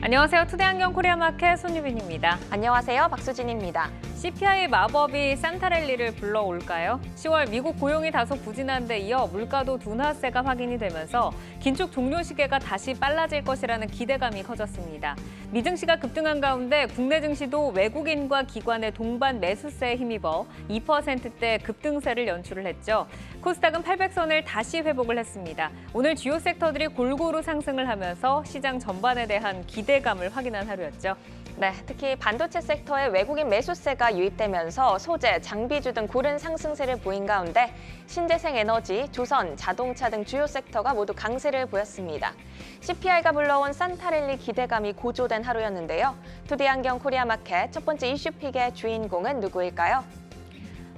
안녕하세요. 투데이안경 코리아마켓 손유빈입니다. 안녕하세요. 박수진입니다. CPI 마법이 산타랠리를 불러올까요? 10월 미국 고용이 다소 부진한 데 이어 물가도 둔화세가 확인이 되면서 긴축 종료 시기가 다시 빨라질 것이라는 기대감이 커졌습니다. 미증시가 급등한 가운데 국내 증시도 외국인과 기관의 동반 매수세에 힘입어 2%대 급등세를 연출을 했죠. 코스닥은 800선을 다시 회복을 했습니다. 오늘 주요 섹터들이 골고루 상승을 하면서 시장 전반에 대한 기대감을 확인한 하루였죠. 네, 특히 반도체 섹터에 외국인 매수세가 유입되면서 소재, 장비주 등 고른 상승세를 보인 가운데 신재생 에너지, 조선, 자동차 등 주요 섹터가 모두 강세를 보였습니다. CPI가 불러온 산타랠리 기대감이 고조된 하루였는데요. 투데이안경 코리아마켓 첫 번째 이슈픽의 주인공은 누구일까요?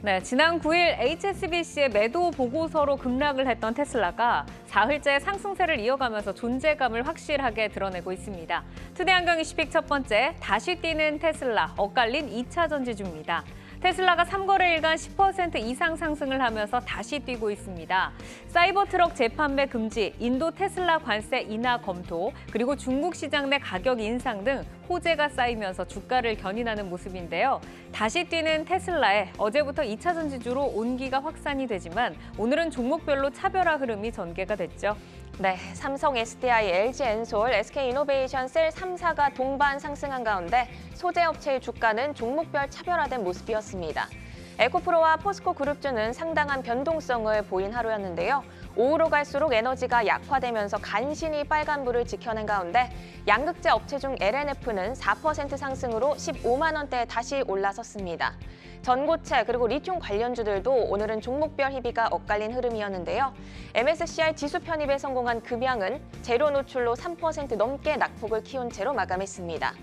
네, 지난 9일 HSBC의 매도 보고서로 급락을 했던 테슬라가 사흘째 상승세를 이어가면서 존재감을 확실하게 드러내고 있습니다. 투데이안경 이슈픽 첫 번째, 다시 뛰는 테슬라, 엇갈린 2차 전지주입니다. 테슬라가 3거래일간 10% 이상 상승을 하면서 다시 뛰고 있습니다. 사이버 트럭 재판매 금지, 인도 테슬라 관세 인하 검토, 그리고 중국 시장 내 가격 인상 등 호재가 쌓이면서 주가를 견인하는 모습인데요. 다시 뛰는 테슬라에 어제부터 2차 전지주로 온기가 확산이 되지만 오늘은 종목별로 차별화 흐름이 전개가 됐죠. 네, 삼성, SDI, LG 엔솔, SK이노베이션셀 3사가 동반 상승한 가운데 소재업체의 주가는 종목별 차별화된 모습이었습니다. 에코프로와 포스코 그룹주는 상당한 변동성을 보인 하루였는데요. 오후로 갈수록 에너지가 약화되면서 간신히 빨간불을 지켜낸 가운데 양극재 업체 중 LNF는 4% 상승으로 15만 원대에 다시 올라섰습니다. 전고체 그리고 리튬 관련주들도 오늘은 종목별 희비가 엇갈린 흐름이었는데요. MSCI 지수 편입에 성공한 금양은 재료 노출로 3% 넘게 낙폭을 키운 채로 마감했습니다.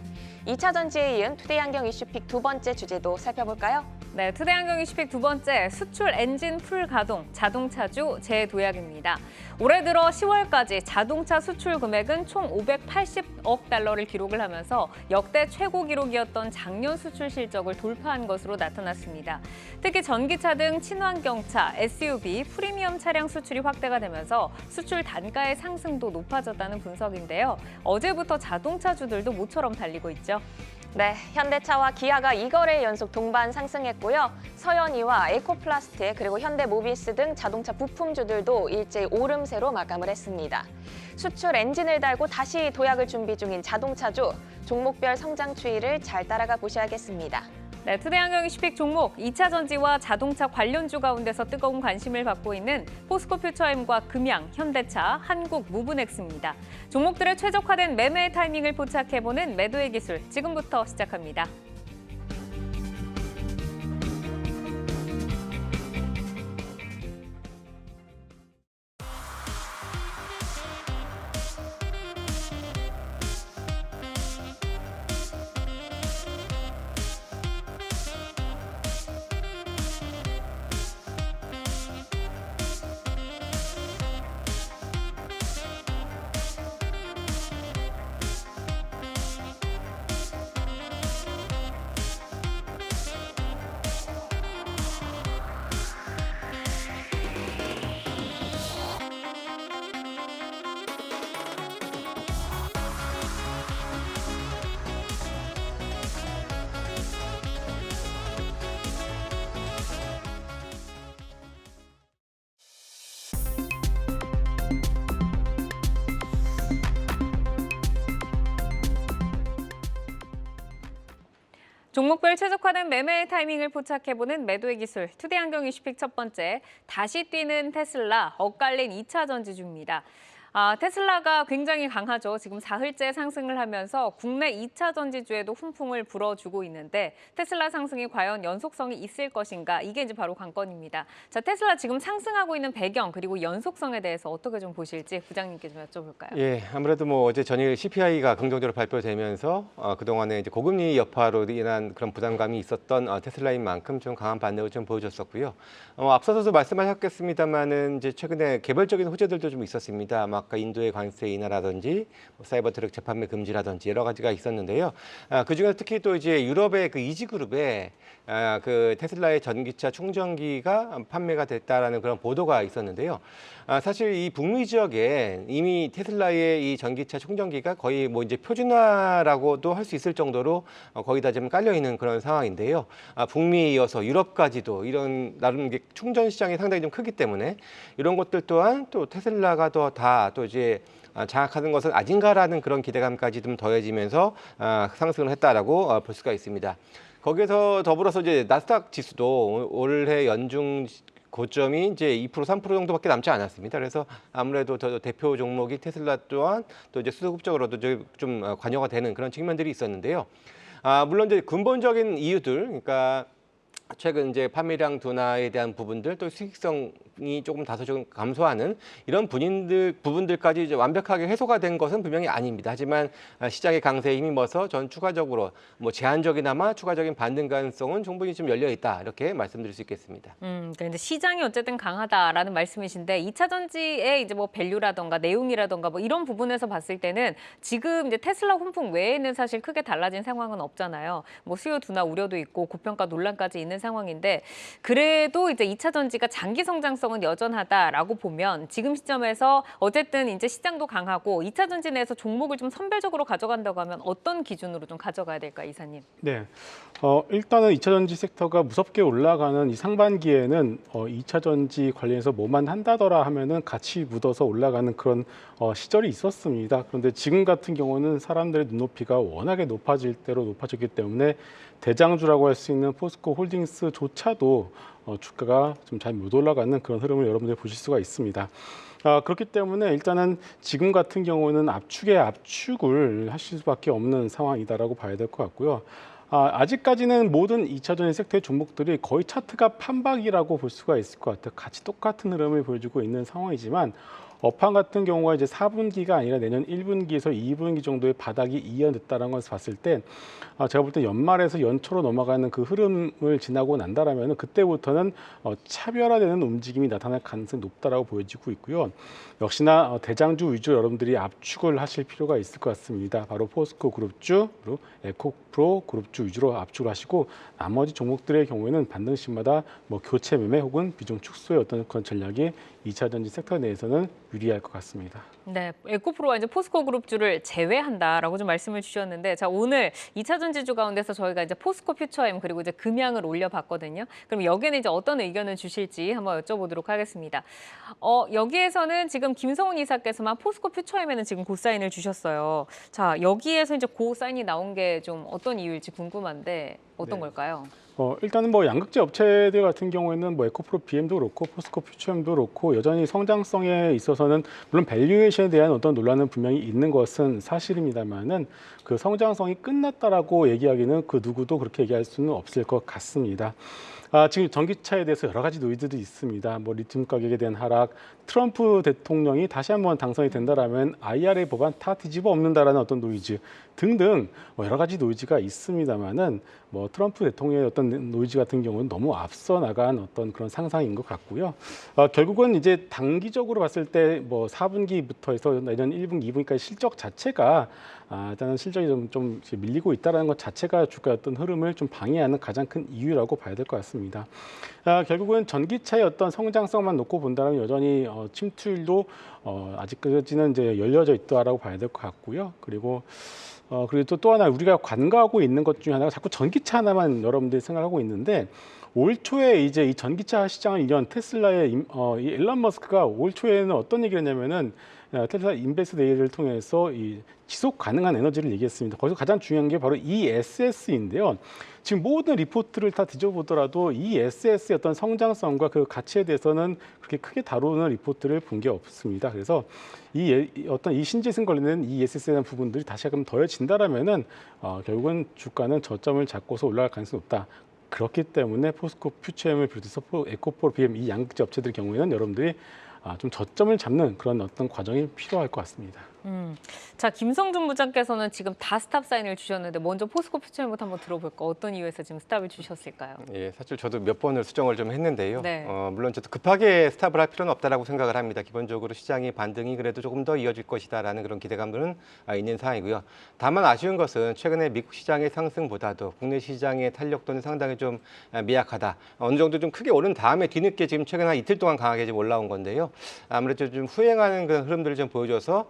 2차 전지에 이은 투데이안경 이슈픽 두 번째 주제도 살펴볼까요? 네, 투데이안경 이슈픽 두 번째, 수출 엔진 풀 가동, 자동차주 재도약입니다. 올해 들어 10월까지 자동차 수출 금액은 총 580억 달러를 기록을 하면서 역대 최고 기록이었던 작년 수출 실적을 돌파한 것으로 나타났습니다. 특히 전기차 등 친환경차, SUV, 프리미엄 차량 수출이 확대가 되면서 수출 단가의 상승도 높아졌다는 분석인데요. 어제부터 자동차주들도 모처럼 달리고 있죠. 네, 현대차와 기아가 2거래 연속 동반 상승했고요. 서현이와 에코플라스틱 그리고 현대모비스 등 자동차 부품주들도 일제히 오름세로 마감을 했습니다. 수출 엔진을 달고 다시 도약을 준비 중인 자동차주, 종목별 성장 추이를 잘 따라가 보셔야겠습니다. 네, 투데이안경 이슈픽 종목 2차 전지와 자동차 관련주 가운데서 뜨거운 관심을 받고 있는 포스코 퓨처엠과 금양, 현대차, 한국 무브넥스입니다. 종목들의 최적화된 매매 타이밍을 포착해보는 매도의 기술, 지금부터 시작합니다. 종목별 최적화된 매매의 타이밍을 포착해보는 매도의 기술, 투데이안경 이슈픽 첫 번째, 다시 뛰는 테슬라, 엇갈린 2차 전지주입니다. 테슬라가 굉장히 강하죠. 지금 사흘째 상승을 하면서 국내 2차 전지주에도 훈풍을 불어주고 있는데 테슬라 상승이 과연 연속성이 있을 것인가? 이게 이제 바로 관건입니다. 자, 테슬라 지금 상승하고 있는 배경 그리고 연속성에 대해서 어떻게 좀 보실지 부장님께 좀 여쭤볼까요? 예, 아무래도 어제 전일 CPI가 긍정적으로 발표되면서 그동안에 이제 고금리 여파로 인한 그런 부담감이 있었던 테슬라인 만큼 좀 강한 반등을 좀 보여줬었고요. 앞서서도 말씀하셨겠습니다만은 이제 최근에 개별적인 호재들도 좀 있었습니다. 아까 인도의 관세 인하라든지 사이버 트럭 재판매 금지라든지 여러 가지가 있었는데요. 그중에서 특히 또 이제 유럽의 그 이지그룹에 그 테슬라의 전기차 충전기가 판매가 됐다라는 그런 보도가 있었는데요. 사실 이 북미 지역에 이미 테슬라의 이 전기차 충전기가 거의 뭐 이제 표준화라고도 할 수 있을 정도로 거의 다 좀 깔려 있는 그런 상황인데요. 북미에 이어서 유럽까지도 이런 나름 충전 시장이 상당히 좀 크기 때문에 이런 것들 또한 또 테슬라가 더 다 또 이제 장악하는 것은 아닌가라는 그런 기대감까지 좀 더해지면서 상승을 했다라고 볼 수가 있습니다. 거기에서 더불어서 이제 나스닥 지수도 올해 연중 고점이 이제 2% 3% 정도밖에 남지 않았습니다. 그래서 아무래도 더 대표 종목이 테슬라 또한 또 이제 수급적으로도 좀 관여가 되는 그런 측면들이 있었는데요. 물론 이제 근본적인 이유들, 그러니까 최근 이제 판매량 둔화에 대한 부분들, 또 수익성이 조금 다소 좀 감소하는 이런 부분들까지 이제 완벽하게 해소가 된 것은 분명히 아닙니다. 하지만 시장의 강세에 힘입어서 전 추가적으로 뭐 제한적이나마 추가적인 반등 가능성은 충분히 좀 열려 있다, 이렇게 말씀드릴 수 있겠습니다. 그런데 시장이 어쨌든 강하다라는 말씀이신데 2차 전지의 이제 뭐 밸류라던가 내용이라던가 뭐 이런 부분에서 봤을 때는 지금 이제 테슬라 훈풍 외에는 사실 크게 달라진 상황은 없잖아요. 뭐 수요 둔화 우려도 있고 고평가 논란까지 있는 상황인데 그래도 이제 2차 전지가 장기 성장성은 여전하다라고 보면 지금 시점에서 어쨌든 이제 시장도 강하고 2차 전지 내에서 종목을 좀 선별적으로 가져간다고 하면 어떤 기준으로 좀 가져가야 될까, 이사님? 네, 일단은 2차 전지 섹터가 무섭게 올라가는 이 상반기에는 2차 전지 관련해서 뭐만 한다더라 하면은 같이 묻어서 올라가는 그런 시절이 있었습니다. 그런데 지금 같은 경우는 사람들의 눈높이가 워낙에 높아질 대로 높아졌기 때문에 대장주라고 할 수 있는 포스코 홀딩스조차도 주가가 좀 잘 못 올라가는 그런 흐름을 여러분들이 보실 수가 있습니다. 그렇기 때문에 일단은 지금 같은 경우는 압축에 압축을 하실 수밖에 없는 상황이다라고 봐야 될 것 같고요. 아직까지는 모든 2차 전지 섹터의 종목들이 거의 차트가 판박이라고 볼 수가 있을 것 같아요. 같이 똑같은 흐름을 보여주고 있는 상황이지만 업황 같은 경우가 이제 4분기가 아니라 내년 1분기에서 2분기 정도의 바닥이 이어졌다는 것을 봤을 때 제가 볼 때 연말에서 연초로 넘어가는 그 흐름을 지나고 난다라면 그때부터는 차별화되는 움직임이 나타날 가능성이 높다라고 보여지고 있고요. 역시나 대장주 위주로 여러분들이 압축을 하실 필요가 있을 것 같습니다. 바로 포스코 그룹주, 그리고 에코프로 그룹주 위주로 압축을 하시고 나머지 종목들의 경우에는 반등시마다 뭐 교체 매매 혹은 비중 축소의 어떤 그런 전략이 2차 전지 섹터 내에서는 유리할 것 같습니다. 네, 에코프로와 이제 포스코 그룹주를 제외한다라고 좀 말씀을 주셨는데, 자, 오늘 2차 전지주 가운데서 저희가 이제 포스코 퓨처엠 그리고 이제 금양을 올려봤거든요. 그럼 여기에는 이제 어떤 의견을 주실지 한번 여쭤보도록 하겠습니다. 여기에서는 지금 김성훈 이사께서만 포스코 퓨처엠에는 지금 고사인을 주셨어요. 자, 여기에서 이제 고사인이 나온 게 좀 어떤 이유일지 궁금한데 어떤 걸까요? 일단은 뭐 양극재 업체들 같은 경우에는 뭐 에코프로 BM도 그렇고 포스코 퓨처엠도 그렇고 여전히 성장성에 있어서는 물론 밸류에이션에 대한 어떤 논란은 분명히 있는 것은 사실입니다만은 그 성장성이 끝났다라고 얘기하기는 그 누구도 그렇게 얘기할 수는 없을 것 같습니다. 지금 전기차에 대해서 여러 가지 노이즈도 있습니다. 뭐 리튬 가격에 대한 하락, 트럼프 대통령이 다시 한번 당선이 된다라면 IRA 법안 다 뒤집어 엎는다라는 어떤 노이즈 등등 여러 가지 노이즈가 있습니다만은 뭐 트럼프 대통령의 어떤 노이즈 같은 경우는 너무 앞서 나간 어떤 그런 상상인 것 같고요. 결국은 이제 단기적으로 봤을 때 뭐 4분기부터 해서 내년 1분기, 2분기까지 실적 자체가 일단은 실적이 좀 밀리고 있다는 것 자체가 주가의 어떤 흐름을 좀 방해하는 가장 큰 이유라고 봐야 될 것 같습니다. 결국은 전기차의 어떤 성장성만 놓고 본다면 여전히 침투율도 아직까지는 이제 열려져 있다라고 봐야 될 것 같고요. 그리고 또 하나 우리가 관가하고 있는 것 중에 하나가 자꾸 전기차 하나만 여러분들이 생각하고 있는데 올 초에 이제 이 전기차 시장을 이연 테슬라의 이 일론 머스크가 올 초에는 어떤 얘기를 했냐면은 테슬라 인베스트 데이를 통해서 이 지속 가능한 에너지를 얘기했습니다. 거기서 가장 중요한 게 바로 ESS인데요. 지금 모든 리포트를 다 뒤져보더라도 ESS의 어떤 성장성과 그 가치에 대해서는 그렇게 크게 다루는 리포트를 본 게 없습니다. 그래서 이 신재생 관련된 ESS에 대한 부분들이 다시 한번 더해진다라면은 결국은 주가는 저점을 잡고서 올라갈 가능성이 높다. 그렇기 때문에 포스코 퓨처엠을 비롯해서 에코프로 BM 이 양극재 업체들 경우에는 여러분들이 좀 저점을 잡는 그런 어떤 과정이 필요할 것 같습니다. 자, 김성준 부장께서는 지금 다 스탑 사인을 주셨는데 먼저 포스코 퓨처엠부터 한번 들어볼까? 어떤 이유에서 지금 스탑을 주셨을까요? 예, 사실 저도 몇 번을 수정을 좀 했는데요. 네. 물론 저도 급하게 스탑을 할 필요는 없다라고 생각을 합니다. 기본적으로 시장의 반등이 그래도 조금 더 이어질 것이다라는 그런 기대감들은 있는 상황이고요. 다만 아쉬운 것은 최근에 미국 시장의 상승보다도 국내 시장의 탄력도는 상당히 좀 미약하다. 어느 정도 좀 크게 오른 다음에 뒤늦게 지금 최근 한 이틀 동안 강하게 좀 올라온 건데요. 아무래도 좀 후행하는 그런 흐름들을 좀 보여줘서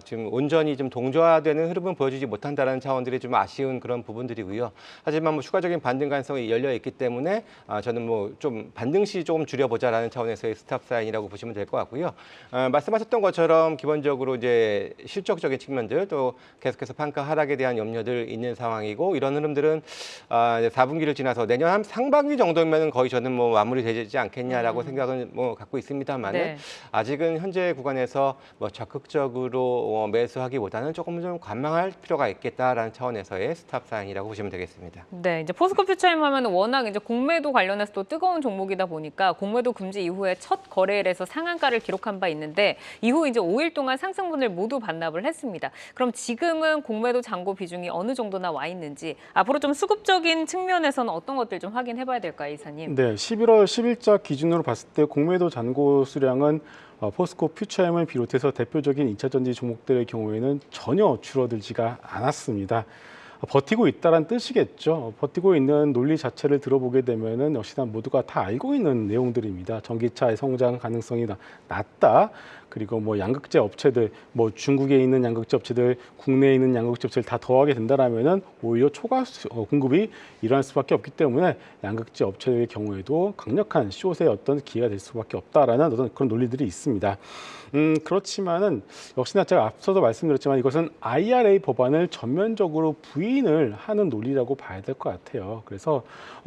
지금 온전히 좀 동조화되는 흐름은 보여주지 못한다는 차원들이 좀 아쉬운 그런 부분들이고요. 하지만 뭐 추가적인 반등 가능성이 열려 있기 때문에 저는 뭐 좀 반등 시 조금 줄여보자라는 차원에서의 스탑 사인이라고 보시면 될 것 같고요. 말씀하셨던 것처럼 기본적으로 이제 실적적인 측면들 또 계속해서 판가 하락에 대한 염려들 있는 상황이고 이런 흐름들은 이제 4분기를 지나서 내년 한 상반기 정도면은 거의 저는 뭐 마무리되지 않겠냐라고 생각은 뭐 갖고 있습니다만은 네. 아직은 현재 구간에서 뭐 적극적으로 매수하기보다는 조금 좀 관망할 필요가 있겠다라는 차원에서의 스탑 사인이라고 보시면 되겠습니다. 네, 이제 포스코 퓨처엠 하면 워낙 이제 공매도 관련해서 또 뜨거운 종목이다 보니까 공매도 금지 이후에 첫 거래일에서 상한가를 기록한 바 있는데 이후 이제 5일 동안 상승분을 모두 반납을 했습니다. 그럼 지금은 공매도 잔고 비중이 어느 정도나 와 있는지 앞으로 좀 수급적인 측면에서는 어떤 것들 좀 확인해봐야 될까요, 이사님? 네, 11월 10일자 기준으로 봤을 때 공매도 잔고 수량은 포스코 퓨처엠을 비롯해서 대표적인 2차 전지 종목들의 경우에는 전혀 줄어들지가 않았습니다. 버티고 있다는 뜻이겠죠. 버티고 있는 논리 자체를 들어보게 되면은 역시나 모두가 다 알고 있는 내용들입니다. 전기차의 성장 가능성이 낮다. 그리고 뭐 양극재 업체들, 뭐 중국에 있는 양극재 업체들, 국내에 있는 양극재 업체를 다 더하게 된다라면은 오히려 초과 공급이 일어날 수밖에 없기 때문에 양극재 업체의 경우에도 강력한 숏의 어떤 기회가 될 수밖에 없다라는 어떤 그런 논리들이 있습니다. 그렇지만은 역시나 제가 앞서도 말씀드렸지만 이것은 IRA 법안을 전면적으로 부인을 하는 논리라고 봐야 될 것 같아요. 그래서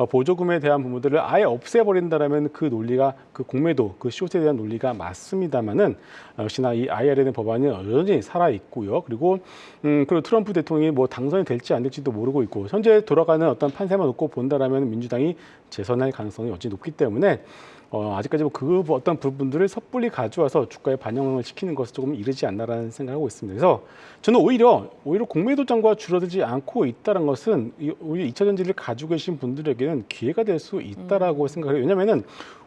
보조금에 대한 부분들을 아예 없애버린다라면 그 논리가 그 공매도 그 숏에 대한 논리가 맞습니다만은 역시나 이 IRA 법안이 여전히 살아 있고요. 그리고 트럼프 대통령이 뭐 당선이 될지 안 될지도 모르고 있고 현재 돌아가는 어떤 판세만 놓고 본다라면 민주당이 재선할 가능성이 여전히 높기 때문에 아직까지 그 어떤 부분들을 섣불리 가져와서 주가에 반영을 시키는 것은 조금 이르지 않나라는 생각을 하고 있습니다. 그래서 저는 오히려 공매도 잔고가 줄어들지 않고 있다는 것은 오히려 2차 전지를 가지고 계신 분들에게는 기회가 될 수 있다라고 생각해요. 왜냐하면은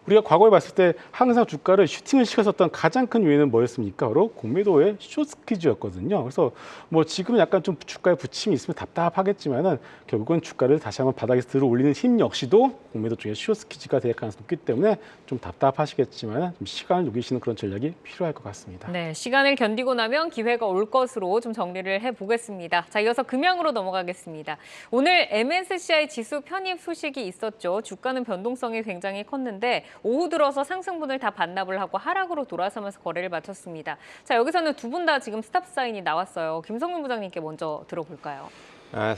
우리가 과거에 봤을 때 항상 주가를 슈팅을 시켰었던 가장 큰 요인은 뭐였습니까? 바로 공매도의 숏스퀴즈였거든요. 그래서 뭐 지금 약간 좀 주가에 부침이 있으면 답답하겠지만은 결국은 주가를 다시 한번 바닥에서 들어 올리는 힘 역시도 공매도 쪽에 숏스퀴즈가 될 가능성이 높기 때문에 좀 답답하시겠지만 좀 시간을 녹이시는 그런 전략이 필요할 것 같습니다. 네, 시간을 견디고 나면 기회가 올 것으로 좀 정리를 해보겠습니다. 자, 이어서 금양으로 넘어가겠습니다. 오늘 MSCI 지수 편입 소식이 있었죠. 주가는 변동성이 굉장히 컸는데 오후 들어서 상승분을 다 반납을 하고 하락으로 돌아서면서 거래를 마쳤습니다. 자, 여기서는 두 분 다 지금 스탑 사인이 나왔어요. 김성근 부장님께 먼저 들어볼까요?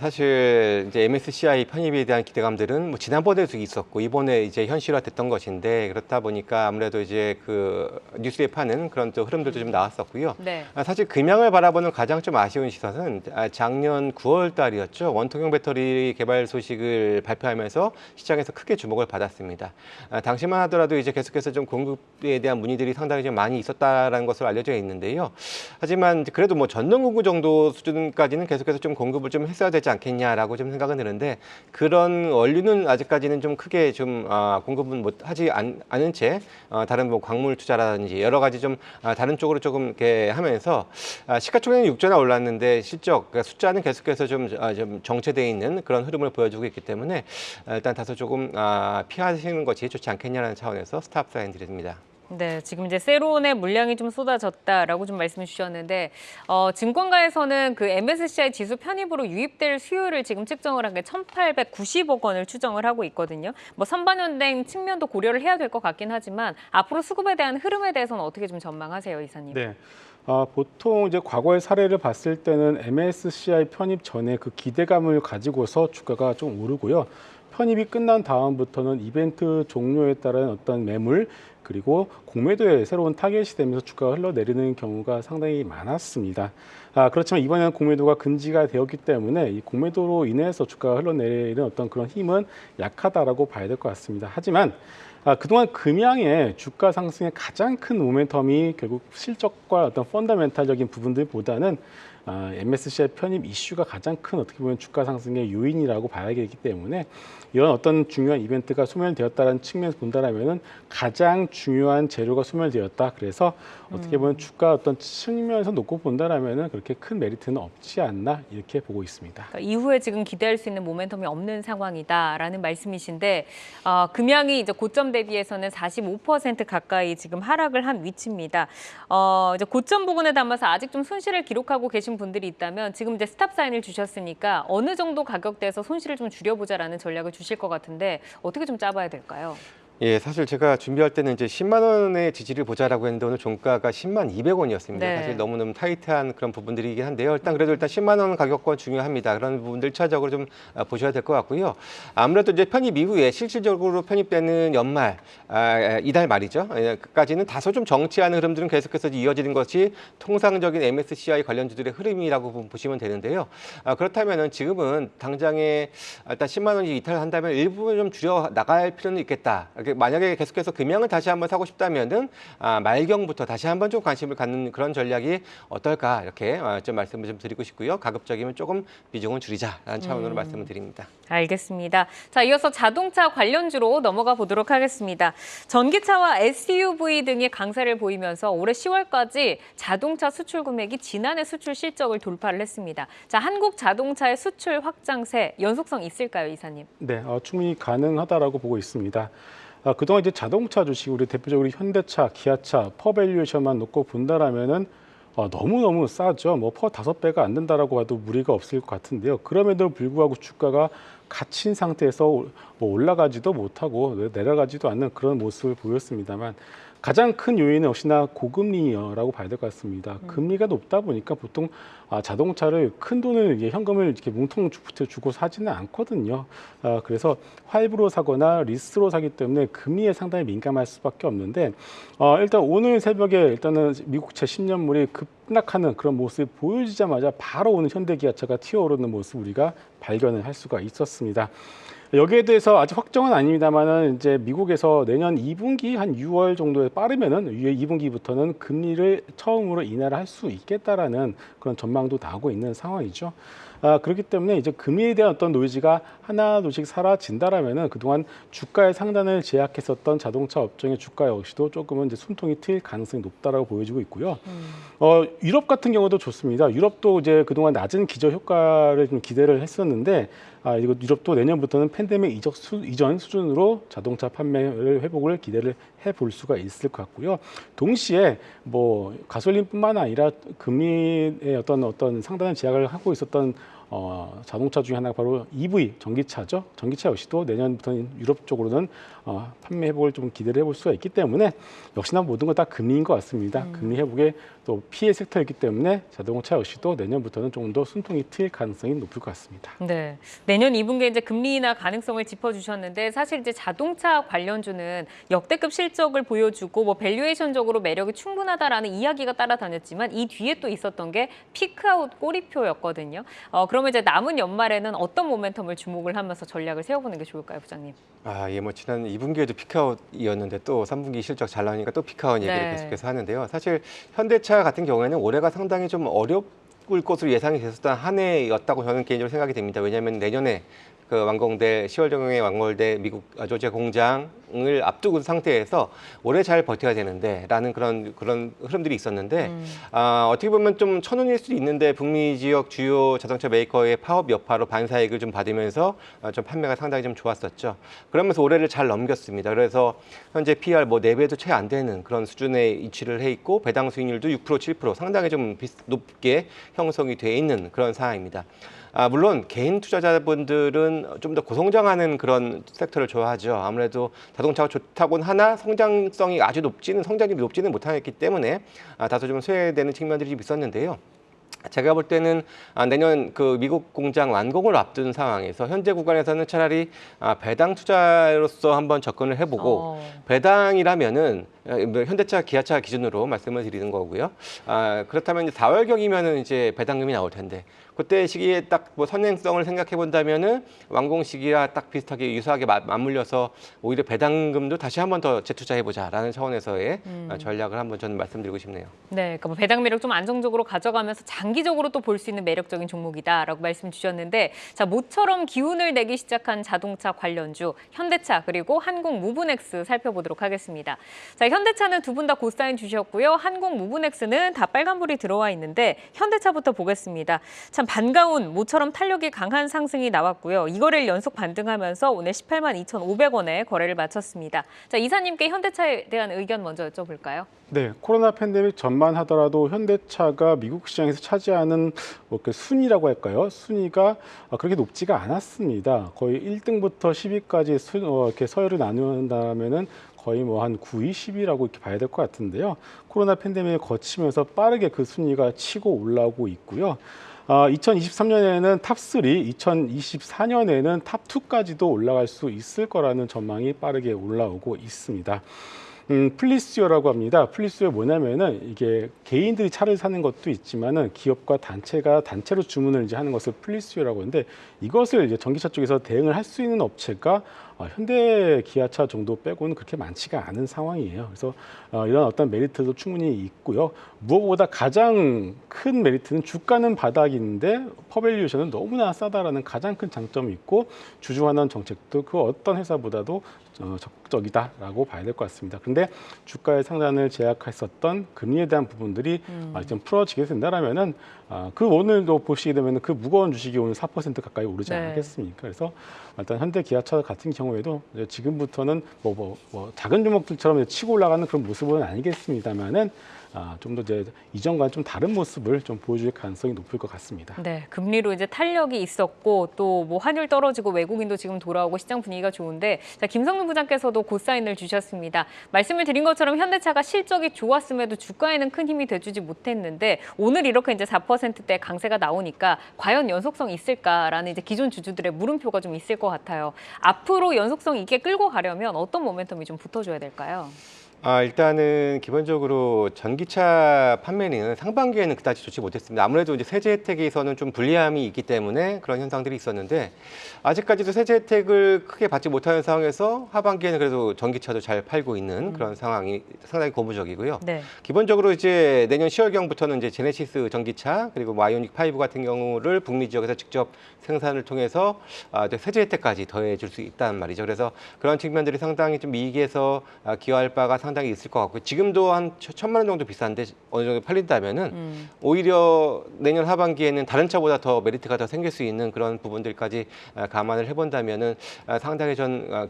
사실 이제 MSCI 편입에 대한 기대감들은 뭐 지난번에도 있었고 이번에 이제 현실화됐던 것인데 그렇다 보니까 아무래도 이제 그 뉴스에 파는 그런 또 흐름들도 좀 나왔었고요. 네. 사실 금양을 바라보는 가장 좀 아쉬운 시선은 작년 9월 달이었죠. 원통형 배터리 개발 소식을 발표하면서 시장에서 크게 주목을 받았습니다. 당시만 하더라도 이제 계속해서 좀 공급에 대한 문의들이 상당히 좀 많이 있었다라는 것으로 알려져 있는데요. 하지만 그래도 뭐 전동 공급 정도 수준까지는 계속해서 좀 공급을 좀 했어야 되지 않겠냐라고 좀 생각은 드는데 그런 원료는 아직까지는 좀 크게 좀 공급은 못 하지 않은 채 다른 뭐 광물 투자라든지 여러 가지 좀 다른 쪽으로 조금 이렇게 하면서 시가총액은 6조나 올랐는데 실적 그러니까 숫자는 계속해서 좀 정체되어 있는 그런 흐름을 보여주고 있기 때문에 일단 다소 조금 피하시는 것이 좋지 않겠냐는 차원에서 스탑 사인 드립니다. 네, 지금 이제 세론의 물량이 좀 쏟아졌다라고 좀 말씀해 주셨는데 증권가에서는 그 MSCI 지수 편입으로 유입될 수요를 지금 측정을 한 게 1,890억 원을 추정을 하고 있거든요. 뭐 선반영된 측면도 고려를 해야 될 것 같긴 하지만 앞으로 수급에 대한 흐름에 대해서는 어떻게 좀 전망하세요, 이사님? 네. 보통 이제 과거의 사례를 봤을 때는 MSCI 편입 전에 그 기대감을 가지고서 주가가 좀 오르고요. 편입이 끝난 다음부터는 이벤트 종료에 따른 어떤 매물 그리고 공매도에 새로운 타겟이 되면서 주가가 흘러내리는 경우가 상당히 많았습니다. 그렇지만 이번에는 공매도가 금지가 되었기 때문에 이 공매도로 인해서 주가가 흘러내리는 어떤 그런 힘은 약하다라고 봐야 될 것 같습니다. 하지만 그동안 금양의 주가 상승의 가장 큰 모멘텀이 결국 실적과 어떤 펀더멘탈적인 부분들보다는 MSCI 편입 이슈가 가장 큰 어떻게 보면 주가 상승의 요인이라고 봐야 되기 때문에 이런 어떤 중요한 이벤트가 소멸되었다는 측면에서 본다라면은 가장 중요한 재료가 소멸되었다. 그래서 어떻게 보면 주가 어떤 측면에서 놓고 본다라면은 그렇게 큰 메리트는 없지 않나 이렇게 보고 있습니다. 그러니까 이후에 지금 기대할 수 있는 모멘텀이 없는 상황이다라는 말씀이신데 금양이 이제 고점 대비해서는 45% 가까이 지금 하락을 한 위치입니다. 이제 고점 부근에 담아서 아직 좀 손실을 기록하고 계신 분들이 있다면 지금 이제 스탑 사인을 주셨으니까 어느 정도 가격대에서 손실을 좀 줄여보자라는 전략을 주실 것 같은데 어떻게 좀 짜봐야 될까요? 예, 사실 제가 준비할 때는 이제 10만 원의 지지를 보자라고 했는데 오늘 종가가 10만 200원이었습니다. 네. 사실 너무너무 타이트한 그런 부분들이긴 한데요. 일단 10만 원 가격권 중요합니다. 그런 부분들 차적으로 좀 보셔야 될 것 같고요. 아무래도 이제 편입 이후에 실질적으로 편입되는 연말, 이달 말이죠. 까지는 다소 좀 정치하는 흐름들은 계속해서 이어지는 것이 통상적인 MSCI 관련주들의 흐름이라고 보시면 되는데요. 그렇다면은 지금은 당장에 일단 10만 원이 이탈한다면 일부분 좀 줄여 나갈 필요는 있겠다. 만약에 계속해서 금양을 다시 한번 사고 싶다면은 말경부터 다시 한번 좀 관심을 갖는 그런 전략이 어떨까 이렇게 좀 말씀을 좀 드리고 싶고요. 가급적이면 조금 비중을 줄이자라는 차원으로 말씀을 드립니다. 알겠습니다. 자, 이어서 자동차 관련주로 넘어가 보도록 하겠습니다. 전기차와 SUV 등이 강세를 보이면서 올해 10월까지 자동차 수출 금액이 지난해 수출 실적을 돌파를 했습니다. 자, 한국 자동차의 수출 확장세 연속성 있을까요, 이사님? 네, 충분히 가능하다라고 보고 있습니다. 그동안 이제 자동차 주식 우리 대표적으로 현대차, 기아차, 퍼밸류에이션만 놓고 본다라면은 너무너무 싸죠. 뭐 퍼 5배가 안 된다라고 해도 무리가 없을 것 같은데요. 그럼에도 불구하고 주가가 갇힌 상태에서 뭐 올라가지도 못하고 내려가지도 않는 그런 모습을 보였습니다만 가장 큰 요인은 역시나 고금리라고 봐야 될 것 같습니다. 금리가 높다 보니까 보통 자동차를 큰 돈을 현금을 이렇게 뭉텅 주고 사지는 않거든요. 그래서 할부로 사거나 리스로 사기 때문에 금리에 상당히 민감할 수밖에 없는데 일단 오늘 새벽에 일단은 미국채 10년물이 급락하는 그런 모습이 보여지자마자 바로 오늘 현대기아차가 튀어오르는 모습 우리가 발견을 할 수가 있었습니다. 여기에 대해서 아직 확정은 아닙니다만은 이제 미국에서 내년 2분기 한 6월 정도에 빠르면은 2분기부터는 금리를 처음으로 인하를 할 수 있겠다라는 그런 전망도 나오고 있는 상황이죠. 그렇기 때문에 이제 금리에 대한 어떤 노이즈가 하나둘씩 사라진다라면은 그동안 주가의 상단을 제약했었던 자동차 업종의 주가 역시도 조금은 이제 숨통이 트일 가능성이 높다라고 보여지고 있고요. 유럽 같은 경우도 좋습니다. 유럽도 이제 그동안 낮은 기저 효과를 좀 기대를 했었는데 이거 유럽도 내년부터는 팬데믹 이전 수준으로 자동차 판매를 회복을 기대를 해볼 수가 있을 것 같고요. 동시에 뭐 가솔린뿐만 아니라 금리의 어떤 상당한 제약을 하고 있었던 자동차 중에 하나가 바로 EV 전기차죠. 전기차 역시도 내년부터는 유럽 쪽으로는 판매 회복을 좀 기대를 해볼 수가 있기 때문에 역시나 모든 건 다 금리인 것 같습니다. 금리 회복에 또 피해 섹터이기 때문에 자동차 역시도 내년부터는 조금 더 숨통이 트일 가능성이 높을 것 같습니다. 네, 내년 2분기에 이제 금리 인하 가능성을 짚어주셨는데 사실 이제 자동차 관련주는 역대급 실적을 보여주고 뭐 밸류에이션적으로 매력이 충분하다라는 이야기가 따라다녔지만 이 뒤에 또 있었던 게 피크아웃 꼬리표였거든요. 그러면 이제 남은 연말에는 어떤 모멘텀을 주목을 하면서 전략을 세워보는 게 좋을까요, 부장님? 예, 뭐 지난 2분기에도 피크아웃이었는데 또 3분기 실적 잘 나오니까 또 피크아웃 얘기를 네. 계속해서 하는데요. 사실 현대차 같은 경우에는 올해가 상당히 좀 어려울 것으로 예상이 됐었던 한 해였다고 저는 개인적으로 생각이 됩니다. 왜냐하면 내년에 그 완공될 10월 정에 완공될 미국 조제 공장을 앞두고 상태에서 올해 잘 버텨야 되는데라는 그런 흐름들이 있었는데 어떻게 보면 좀 천운일 수도 있는데 북미 지역 주요 자동차 메이커의 파업 여파로 반사이익을 좀 받으면서 좀 판매가 상당히 좀 좋았었죠. 그러면서 올해를 잘 넘겼습니다. 그래서 현재 PR 뭐 4배도 채 안 되는 그런 수준에 위치를 해 있고 배당 수익률도 6% 7% 상당히 좀 높게 형성이 돼 있는 그런 상황입니다. 물론 개인 투자자분들은 좀 더 고성장하는 그런 섹터를 좋아하죠. 아무래도 자동차가 좋다고는 하나 성장성이 아주 성장률이 높지는 못하기 때문에 다소 좀 쇠되는 측면들이 좀 있었는데요. 제가 볼 때는 내년 그 미국 공장 완공을 앞둔 상황에서 현재 구간에서는 차라리 배당 투자로서 한번 접근을 해보고 배당이라면은 현대차, 기아차 기준으로 말씀을 드리는 거고요. 그렇다면 이제 4월경이면은 이제 배당금이 나올 텐데 그때 시기에 딱 뭐 선행성을 생각해 본다면은 완공 시기와 딱 비슷하게 유사하게 맞물려서 오히려 배당금도 다시 한번 더 재투자해 보자라는 차원에서의 전략을 한번 저는 말씀드리고 싶네요. 네, 그러니까 뭐 배당 매력 좀 안정적으로 가져가면서 장기적으로 또 볼 수 있는 매력적인 종목이다라고 말씀 주셨는데, 자, 모처럼 기운을 내기 시작한 자동차 관련주 현대차 그리고 한국무브넥스 살펴보도록 하겠습니다. 자, 현대차는 두 분 다 고사인 주셨고요. 한국무브넥스는 다 빨간불이 들어와 있는데 현대차부터 보겠습니다. 참 반가운 모처럼 탄력이 강한 상승이 나왔고요. 이거를 연속 반등하면서 오늘 18만 2,500원에 거래를 마쳤습니다. 자, 이사님께 현대차에 대한 의견 먼저 여쭤볼까요? 네, 코로나 팬데믹 전만 하더라도 현대차가 미국 시장에서 차지하는 뭐 그 순위라고 할까요? 순위가 그렇게 높지가 않았습니다. 거의 1등부터 10위까지 이렇게 서열을 나눈다면은 거의 뭐 한 9위, 10위라고 이렇게 봐야 될 것 같은데요. 코로나 팬데믹을 거치면서 빠르게 그 순위가 치고 올라오고 있고요. 2023년에는 탑3, 2024년에는 탑2까지도 올라갈 수 있을 거라는 전망이 빠르게 올라오고 있습니다. 플리스유라고 합니다. 플리스유가 뭐냐면은 이게 개인들이 차를 사는 것도 있지만은 기업과 단체가 단체로 주문을 이제 하는 것을 플리스유라고 하는데 이것을 이제 전기차 쪽에서 대응을 할 수 있는 업체가 현대 기아차 정도 빼고는 그렇게 많지가 않은 상황이에요. 그래서 이런 어떤 메리트도 충분히 있고요. 무엇보다 가장 큰 메리트는 주가는 바닥인데 퍼밸류에이션은 너무나 싸다라는 가장 큰 장점이 있고 주주환원 정책도 그 어떤 회사보다도 적극적이다라고 봐야 될 것 같습니다. 그런데 주가의 상단을 제약했었던 금리에 대한 부분들이 좀 풀어지게 된다라면은 그 오늘도 보시게 되면 그 무거운 주식이 오늘 4% 가까이 오르지 않겠습니까? 그래서 일단 현대 기아차 같은 경우에도 지금부터는 뭐 작은 종목들처럼 치고 올라가는 그런 모습은 아니겠습니다만은 좀 더 이제 이전과는 좀 다른 모습을 좀 보여줄 가능성이 높을 것 같습니다. 네, 금리로 이제 탄력이 있었고 또 뭐 환율 떨어지고 외국인도 지금 돌아오고 시장 분위기가 좋은데, 자, 김성근 부장께서도 고사인을 주셨습니다. 말씀을 드린 것처럼 현대차가 실적이 좋았음에도 주가에는 큰 힘이 돼주지 못했는데 오늘 이렇게 이제 4%대 강세가 나오니까 과연 연속성 있을까라는 이제 기존 주주들의 물음표가 좀 있을 것 같아요. 앞으로 연속성 있게 끌고 가려면 어떤 모멘텀이 좀 붙어줘야 될까요? 일단은 기본적으로 전기차 판매는 상반기에는 그다지 좋지 못했습니다. 아무래도 이제 세제 혜택에서는 좀 불리함이 있기 때문에 그런 현상들이 있었는데 아직까지도 세제 혜택을 크게 받지 못하는 상황에서 하반기에는 그래도 전기차도 잘 팔고 있는 그런 상황이 상당히 고무적이고요. 네. 기본적으로 이제 내년 10월경부터는 이제 제네시스 전기차 그리고 뭐 아이오닉 5 같은 경우를 북미 지역에서 직접 생산을 통해서 세제 혜택까지 더해줄 수 있다는 말이죠. 그래서 그런 측면들이 상당히 좀 이익에서 기여할 바가 상당히 있을 것 같고 지금도 한 1,000만 원 정도 비싼데 어느 정도 팔린다면은 오히려 내년 하반기에는 다른 차보다 더 메리트가 더 생길 수 있는 그런 부분들까지 감안을 해본다면은 상당히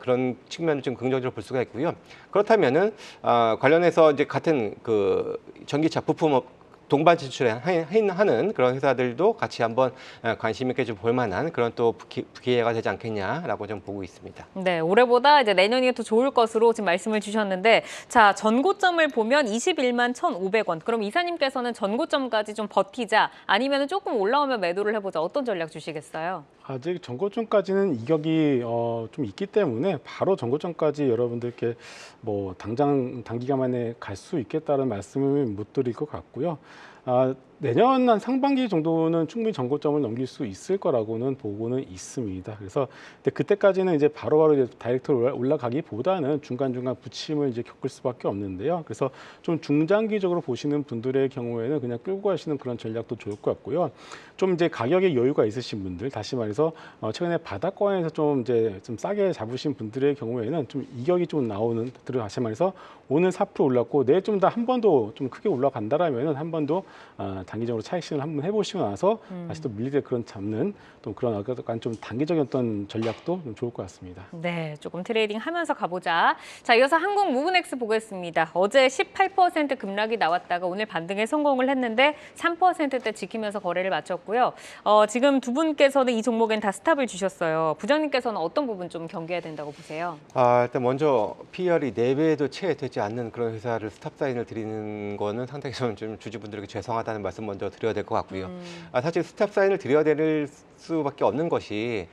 그런 측면을 좀 긍정적으로 볼 수가 있고요. 그렇다면은 관련해서 이제 같은 그 전기차 부품 동반 진출하는 그런 회사들도 같이 한번 관심 있게 좀 볼 만한 그런 또 기회가 되지 않겠냐라고 좀 보고 있습니다. 네, 올해보다 이제 내년이 더 좋을 것으로 지금 말씀을 주셨는데, 자, 전고점을 보면 21만 1,500원. 그럼 이사님께서는 전고점까지 좀 버티자, 아니면 조금 올라오면 매도를 해보자. 어떤 전략 주시겠어요? 아직 전고점까지는 이격이 좀 있기 때문에 바로 전고점까지 여러분들께 뭐 당장 단기간 만에 갈 수 있겠다는 말씀을 못 드릴 것 같고요. 내년 한 상반기 정도는 충분히 전고점을 넘길 수 있을 거라고는 보고는 있습니다. 그래서 그때까지는 이제 바로바로 이제 다이렉트로 올라가기보다는 중간중간 부침을 이제 겪을 수밖에 없는데요. 그래서 좀 중장기적으로 보시는 분들의 경우에는 그냥 끌고 가시는 그런 전략도 좋을 것 같고요. 좀 이제 가격에 여유가 있으신 분들, 다시 말해서 최근에 바닥권에서 좀 싸게 잡으신 분들의 경우에는 좀 이격이 좀 나오는, 다시 말해서 오늘 4% 올랐고 내일 좀 더 한 번 더 좀 크게 올라간다라면은 한 번 더 단기적으로 차익실을 한번 해보시고 나서 다시 또 밀리를 그런 잡는 또 그런 약간 좀 단기적인 어떤 전략도 좀 좋을 것 같습니다. 네, 조금 트레이딩 하면서 가보자. 자, 이어서 한국무브넥스 보겠습니다. 어제 18% 급락이 나왔다가 오늘 반등에 성공을 했는데 3%대 지키면서 거래를 마쳤고요. 지금 두 분께서는 이 종목엔 다 스탑을 주셨어요. 부장님께서는 어떤 부분 좀 경계해야 된다고 보세요? 일단 먼저 PER이 4배도 채 되지 않는 그런 회사를 스탑 사인을 드리는 거는 상당히 좀 주주분들에게 죄송하다는 말씀 먼저 드려야 될 것 같고요. 사실 스탑 사인을 드려야 될 수밖에 없는 것이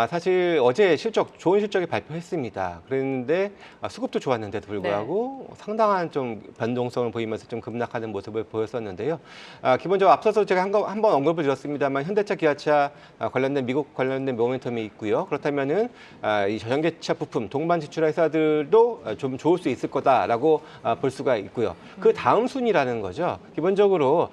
사실 어제 좋은 실적이 발표했습니다. 그랬는데 수급도 좋았는데도 불구하고 상당한 좀 변동성을 보이면서 좀 급락하는 모습을 보였었는데요. 기본적으로 앞서서 제가 한번 언급을 드렸습니다만 현대차, 기아차 관련된 미국 관련된 모멘텀이 있고요. 그렇다면은 이 전기차 부품 동반 지출 회사들도 좀 좋을 수 있을 거다라고 볼 수가 있고요. 그 다음 순위라는 거죠. 기본적으로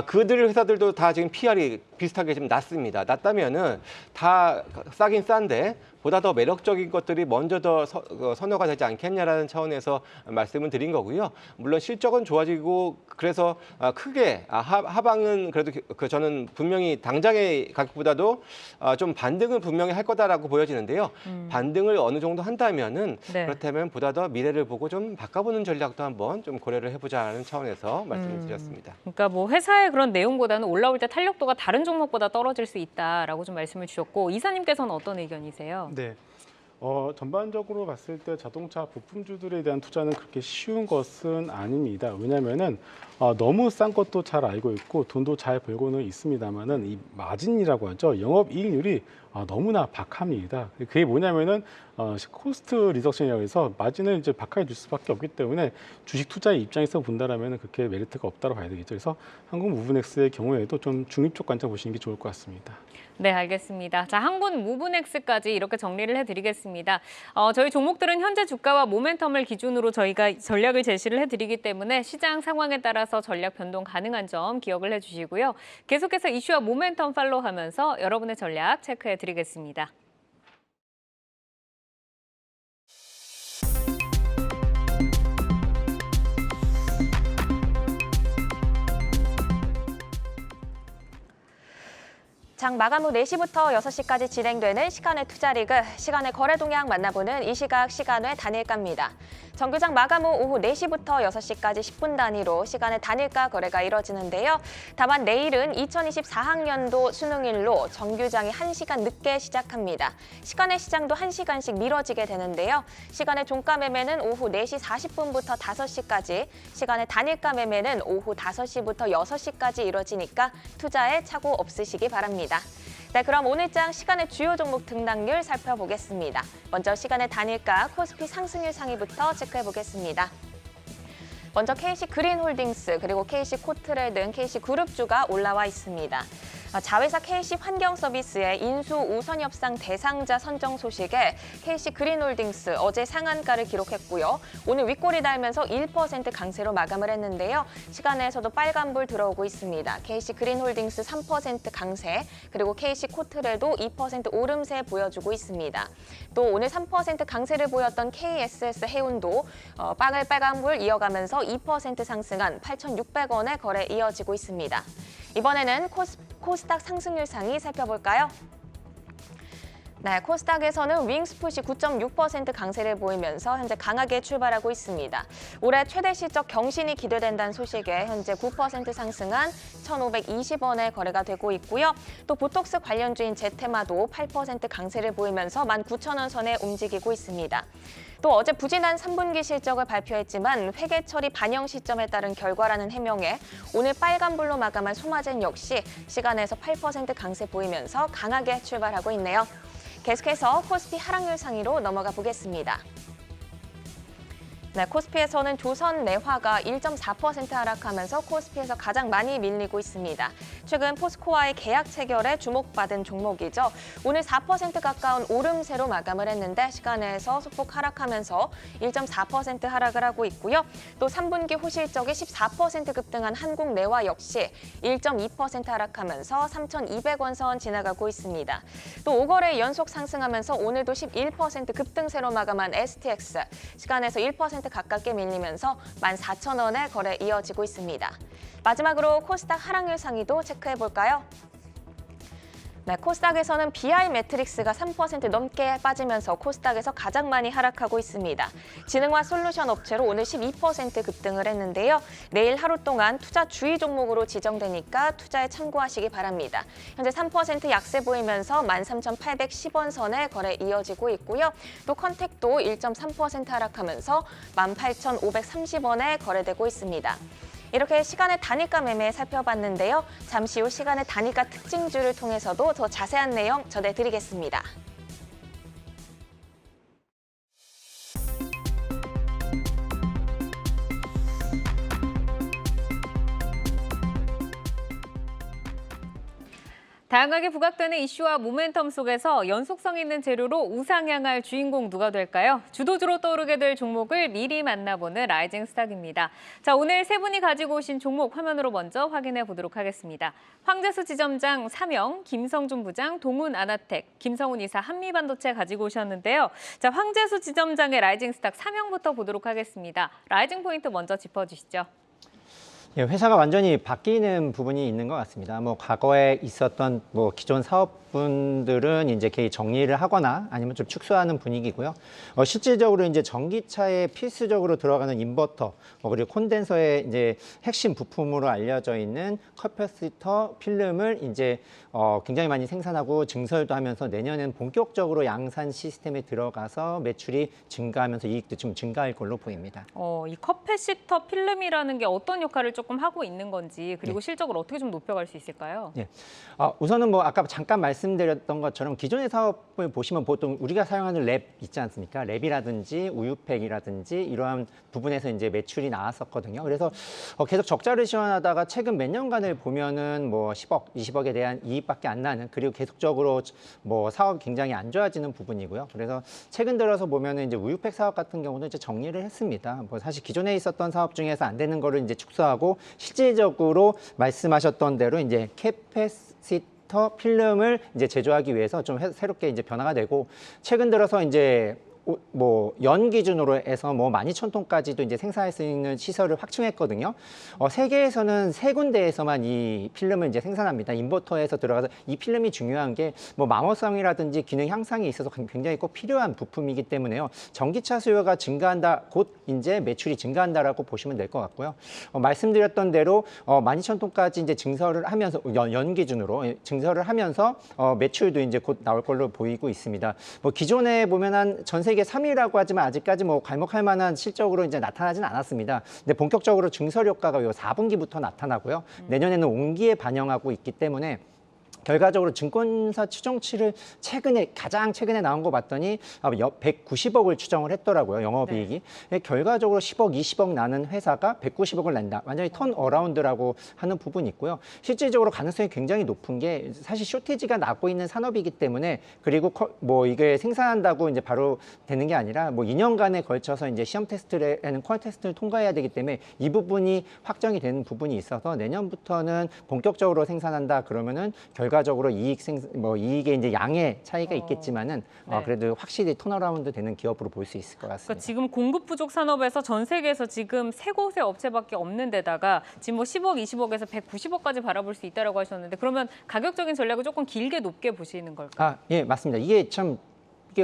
그들 회사들도 다 지금 PR이 비슷하게 좀 낮습니다. 낮다면은 다 싸긴 싼데 보다 더 매력적인 것들이 먼저 더 선호가 되지 않겠냐라는 차원에서 말씀을 드린 거고요. 물론 실적은 좋아지고 그래서 크게 하방은 그래도 저는 분명히 당장의 가격보다도 좀 반등은 분명히 할 거다라고 보여지는데요. 반등을 어느 정도 한다면은 네. 그렇다면 보다 더 미래를 보고 좀 바꿔보는 전략도 한번 좀 고려를 해보자는 차원에서 말씀을 드렸습니다. 그러니까 뭐 회사의 그런 내용보다는 올라올 때 탄력도가 다른 종목보다 떨어질 수 있다라고 좀 말씀을 주셨고 이사님께서는 어떤 의견이세요? 네. 전반적으로 봤을 때 자동차 부품주들에 대한 투자는 그렇게 쉬운 것은 아닙니다. 왜냐하면은 너무 싼 것도 잘 알고 있고 돈도 잘 벌고는 있습니다만은 이 마진이라고 하죠. 영업이익률이 너무나 박합니다. 그게 뭐냐면은 코스트 리덕션이라고 해서 마진을 이제 박하게 줄 수밖에 없기 때문에 주식 투자의 입장에서 본다라면 그렇게 메리트가 없다고 봐야 되겠죠. 그래서 한국무브넥스의 경우에도 좀 중립적 관점 보시는 게 좋을 것 같습니다. 네, 알겠습니다. 자, 한국무브넥스까지 이렇게 정리를 해드리겠습니다. 저희 종목들은 현재 주가와 모멘텀을 기준으로 저희가 전략을 제시를 해드리기 때문에 시장 상황에 따라서 전략 변동 가능한 점 기억을 해주시고요. 계속해서 이슈와 모멘텀 팔로우하면서 여러분의 전략 체크해드리겠습니다. 장 마감 후 4시부터 6시까지 진행되는 시간의 투자리그, 시간의 거래 동향 만나보는 이 시각 시간의 단일가입니다. 정규장 마감 후 오후 4시부터 6시까지 10분 단위로 시간의 단일가 거래가 이뤄지는데요. 다만 내일은 2024학년도 수능일로 정규장이 1시간 늦게 시작합니다. 시간의 시장도 1시간씩 미뤄지게 되는데요. 시간의 종가 매매는 오후 4시 40분부터 5시까지, 시간의 단일가 매매는 오후 5시부터 6시까지 이뤄지니까 투자에 착오 없으시기 바랍니다. 네, 그럼 오늘장 시간의 주요 종목 등락률 살펴보겠습니다. 먼저 시간의 단일가 코스피 상승률 상위부터 체크해보겠습니다. 먼저 KC그린홀딩스 그리고 KC코트레 등 KC그룹주가 올라와 있습니다. 자회사 KC환경서비스의 인수 우선협상 대상자 선정 소식에 KC그린홀딩스 어제 상한가를 기록했고요. 오늘 윗골이 달면서 1% 강세로 마감을 했는데요. 시간에서도 빨간불 들어오고 있습니다. KC그린홀딩스 3% 강세, 그리고 KC코트레도 2% 오름세 보여주고 있습니다. 또 오늘 3% 강세를 보였던 KSS 해운도 빨간불 이어가면서 2% 상승한 8,600원의 거래 이어지고 있습니다. 이번에는 코스닥 상승률 상위 살펴볼까요? 네, 코스닥에서는 윙스풋이 9.6% 강세를 보이면서 현재 강하게 출발하고 있습니다. 올해 최대 실적 경신이 기대된다는 소식에 현재 9% 상승한 1,520원의 거래가 되고 있고요. 또 보톡스 관련주인 제테마도 8% 강세를 보이면서 19,000원 선에 움직이고 있습니다. 또 어제 부진한 3분기 실적을 발표했지만 회계 처리 반영 시점에 따른 결과라는 해명에 오늘 빨간불로 마감한 소마젠 역시 시간에서 8% 강세 보이면서 강하게 출발하고 있네요. 계속해서 코스피 하락률 상위로 넘어가 보겠습니다. 네, 코스피에서는 조선내화가 1.4% 하락하면서 코스피에서 가장 많이 밀리고 있습니다. 최근 포스코와의 계약 체결에 주목받은 종목이죠. 오늘 4% 가까운 오름세로 마감을 했는데 시간에서 소폭 하락하면서 1.4% 하락을 하고 있고요. 또 3분기 호실적이 14% 급등한 한국내화 역시 1.2% 하락하면서 3,200원 선 지나가고 있습니다. 또 5거래 연속 상승하면서 오늘도 11% 급등세로 마감한 STX, 시간에서 1% 가깝게 밀리면서 14,000원의 거래 이어지고 있습니다. 마지막으로 코스닥 하락률 상위도 체크해볼까요? 네, 코스닥에서는 BI 매트릭스가 3% 넘게 빠지면서 코스닥에서 가장 많이 하락하고 있습니다. 지능화 솔루션 업체로 오늘 12% 급등을 했는데요. 내일 하루 동안 투자 주의 종목으로 지정되니까 투자에 참고하시기 바랍니다. 현재 3% 약세 보이면서 13,810원 선에 거래 이어지고 있고요. 또 컨택도 1.3% 하락하면서 18,530원에 거래되고 있습니다. 이렇게 시간의 단위가 매매 살펴봤는데요. 잠시 후 시간의 단위가 특징주를 통해서도 더 자세한 내용 전해드리겠습니다. 다양하게 부각되는 이슈와 모멘텀 속에서 연속성 있는 재료로 우상향할 주인공 누가 될까요? 주도주로 떠오르게 될 종목을 미리 만나보는 라이징 스탁입니다. 자, 오늘 세 분이 가지고 오신 종목 화면으로 먼저 확인해 보도록 하겠습니다. 황재수 지점장 삼영, 김성준 부장 동훈 아나텍, 김성훈 이사 한미반도체 가지고 오셨는데요. 자, 황재수 지점장의 라이징 스탁 삼영부터 보도록 하겠습니다. 라이징 포인트 먼저 짚어주시죠. 예, 회사가 완전히 바뀌는 부분이 있는 것 같습니다. 뭐 과거에 있었던 뭐 기존 사업분들은 이제 개인 정리를 하거나 아니면 좀 축소하는 분위기고요. 실질적으로 이제 전기차에 필수적으로 들어가는 인버터, 그리고 콘덴서의 이제 핵심 부품으로 알려져 있는 커패시터 필름을 이제 굉장히 많이 생산하고 증설도 하면서 내년엔 본격적으로 양산 시스템에 들어가서 매출이 증가하면서 이익도 좀 증가할 걸로 보입니다. 이 커패시터 필름이라는 게 어떤 역할을 조금 하고 있는 건지, 그리고 실적을 어떻게 좀 높여갈 수 있을까요? 네. 우선은 뭐 아까 잠깐 말씀드렸던 것처럼 기존의 사업을 보시면 보통 우리가 사용하는 랩 있지 않습니까? 랩이라든지 우유팩이라든지 이러한 부분에서 이제 매출이 나왔었거든요. 그래서 계속 적자를 시현하다가 최근 몇 년간을 보면은 뭐 10억, 20억에 대한 이익밖에 안 나는, 그리고 계속적으로 뭐 사업이 굉장히 안 좋아지는 부분이고요. 그래서 최근 들어서 보면은 이제 우유팩 사업 같은 경우는 이제 정리를 했습니다. 뭐 사실 기존에 있었던 사업 중에서 안 되는 거를 이제 축소하고 실질적으로 말씀하셨던 대로 이제 캐패시터 필름을 이제 제조하기 위해서 좀 새롭게 이제 변화가 되고, 최근 들어서 이제 뭐 연 기준으로 해서 뭐 12,000톤까지도 이제 생산할 수 있는 시설을 확충했거든요. 세계에서는 3군데에서만 이 필름을 이제 생산합니다. 인버터에서 들어가서 이 필름이 중요한 게 뭐 마모성이라든지 기능 향상에 있어서 굉장히 꼭 필요한 부품이기 때문에요. 전기차 수요가 증가한다, 곧 이제 매출이 증가한다라고 보시면 될 것 같고요. 말씀드렸던 대로 12,000톤까지 이제 증설을 하면서 연 기준으로 증설을 하면서 매출도 이제 곧 나올 걸로 보이고 있습니다. 뭐 기존에 보면 한 전 세계 3위라고 하지만 아직까지 뭐 괄목할 만한 실적으로 이제 나타나진 않았습니다. 근데 본격적으로 증설 효과가 요 4분기부터 나타나고요. 내년에는 온기에 반영하고 있기 때문에 결과적으로 증권사 추정치를 가장 최근에 나온 거 봤더니 190억을 추정을 했더라고요. 영업이익이. 네. 결과적으로 10억, 20억 나는 회사가 190억을 낸다. 완전히 턴어라운드라고 하는 부분이 있고요. 실질적으로 가능성이 굉장히 높은 게 사실 쇼티지가 나고 있는 산업이기 때문에, 그리고 뭐 이게 생산한다고 이제 바로 되는 게 아니라 뭐 2년간에 걸쳐서 이제 시험 테스트라는 퀄 테스트를 통과해야 되기 때문에 이 부분이 확정이 되는 부분이 있어서 내년부터는 본격적으로 생산한다 그러면은 결과적으로 이익의 이제 양의 차이가 있겠지만은 네. 그래도 확실히 턴어라운드 되는 기업으로 볼 수 있을 것 같습니다. 그러니까 지금 공급 부족 산업에서 전 세계에서 지금 3곳의 업체밖에 없는 데다가 지금 뭐 10억, 20억에서 190억까지 바라볼 수 있다라고 하셨는데, 그러면 가격적인 전략을 조금 길게 높게 보시는 걸까요? 예, 맞습니다. 이게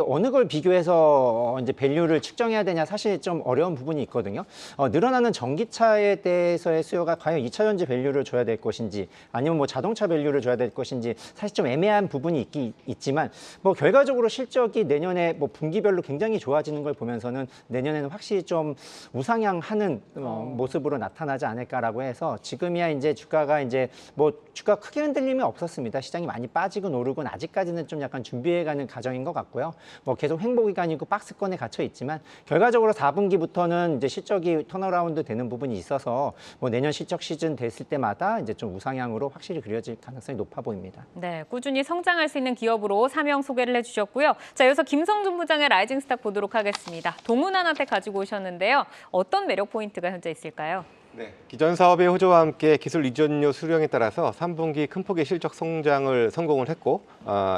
어느 걸 비교해서 이제 밸류를 측정해야 되냐, 사실 좀 어려운 부분이 있거든요. 늘어나는 전기차에 대해서의 수요가 과연 2차 전지 밸류를 줘야 될 것인지 아니면 뭐 자동차 밸류를 줘야 될 것인지 사실 좀 애매한 부분이 있지만 뭐 결과적으로 실적이 내년에 뭐 분기별로 굉장히 좋아지는 걸 보면서는 내년에는 확실히 좀 우상향하는 모습으로 나타나지 않을까라고 해서 지금이야 이제 주가가 이제 뭐 주가 크게 흔들림이 없었습니다. 시장이 많이 빠지고 오르고 아직까지는 좀 약간 준비해가는 과정인 것 같고요. 뭐 계속 횡보 기간이고 박스권에 갇혀 있지만 결과적으로 4분기부터는 이제 실적이 턴어라운드 되는 부분이 있어서 뭐 내년 실적 시즌 됐을 때마다 이제 좀 우상향으로 확실히 그려질 가능성이 높아 보입니다. 네, 꾸준히 성장할 수 있는 기업으로 삼영 소개를 해주셨고요. 자, 이어서 김성준 부장의 라이징 스탁 보도록 하겠습니다. 동훈 아나텍 가지고 오셨는데요. 어떤 매력 포인트가 현재 있을까요? 네, 기존 사업의 호조와 함께 기술 이전료 수령에 따라서 3분기 큰 폭의 실적 성장을 성공을 했고,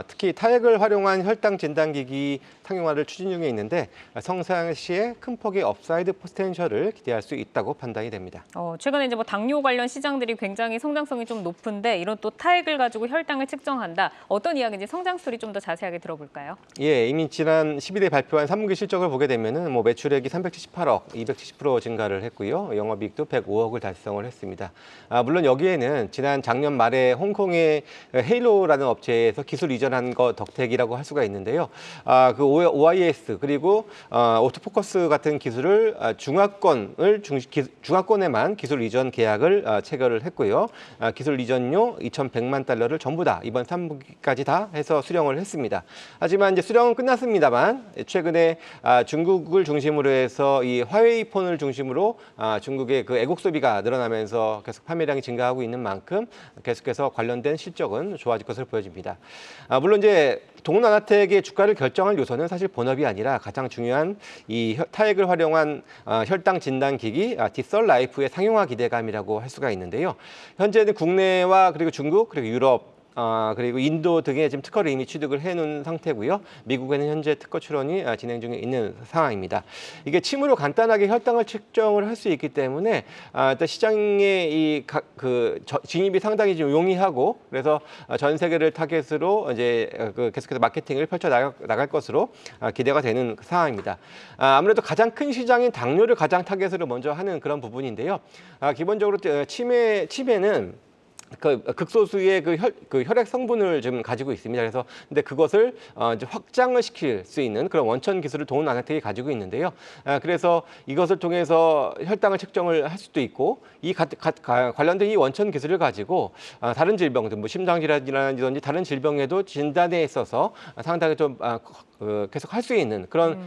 특히 타액을 활용한 혈당 진단기기 상용화를 추진 중에 있는데 성장 시에 큰 폭의 업사이드 포텐셜을 기대할 수 있다고 판단이 됩니다. 최근에 이제 뭐 당뇨 관련 시장들이 굉장히 성장성이 좀 높은데 이런 또 타액을 가지고 혈당을 측정한다. 어떤 이야기인지 성장 스토리 좀 더 자세하게 들어볼까요? 예, 이미 지난 12일에 발표한 3분기 실적을 보게 되면은 뭐 매출액이 378억, 270% 증가를 했고요. 영업이익도 100억 305억을 달성을 했습니다. 물론 여기에는 지난 작년 말에 홍콩의 헤일로라는 업체에서 기술 이전한 거 덕택이라고 할 수가 있는데요. 그 OIS 그리고 오토포커스 같은 기술을 중화권에만 기술 이전 계약을 체결을 했고요. 기술 이전료 2,100만 달러를 전부 다 이번 3분기까지 다 해서 수령을 했습니다. 하지만 이제 수령은 끝났습니다만 최근에 중국을 중심으로 해서 이 화웨이 폰을 중심으로 중국의 그 애국 소비가 늘어나면서 계속 판매량이 증가하고 있는 만큼 계속해서 관련된 실적은 좋아질 것으로 보여집니다. 물론 이제 동원아나텍의 주가를 결정할 요소는 사실 본업이 아니라 가장 중요한 이 타액을 활용한 혈당 진단 기기 디설라이프의 상용화 기대감이라고 할 수가 있는데요. 현재는 국내와 그리고 중국 그리고 유럽 그리고 인도 등의 지금 특허를 이미 취득을 해놓은 상태고요. 미국에는 현재 특허 출원이 진행 중에 있는 상황입니다. 이게 침으로 간단하게 혈당을 측정을 할 수 있기 때문에 일단 시장의 진입이 상당히 좀 용이하고 그래서 전 세계를 타겟으로 이제 계속해서 마케팅을 펼쳐 나갈 것으로 기대가 되는 상황입니다. 아무래도 가장 큰 시장인 당뇨를 가장 타겟으로 먼저 하는 그런 부분인데요. 기본적으로 치매는 극소수의 혈액 성분을 좀 가지고 있습니다. 그래서 근데 그것을 이제 확장을 시킬 수 있는 그런 원천 기술을 동원아나텍이 가지고 있는데요. 그래서 이것을 통해서 혈당을 측정을 할 수도 있고 이 관련된 이 원천 기술을 가지고 다른 질병들, 뭐 심장질환이라든지 다른 질병에도 진단에 있어서 상당히 좀 계속 할 수 있는 그런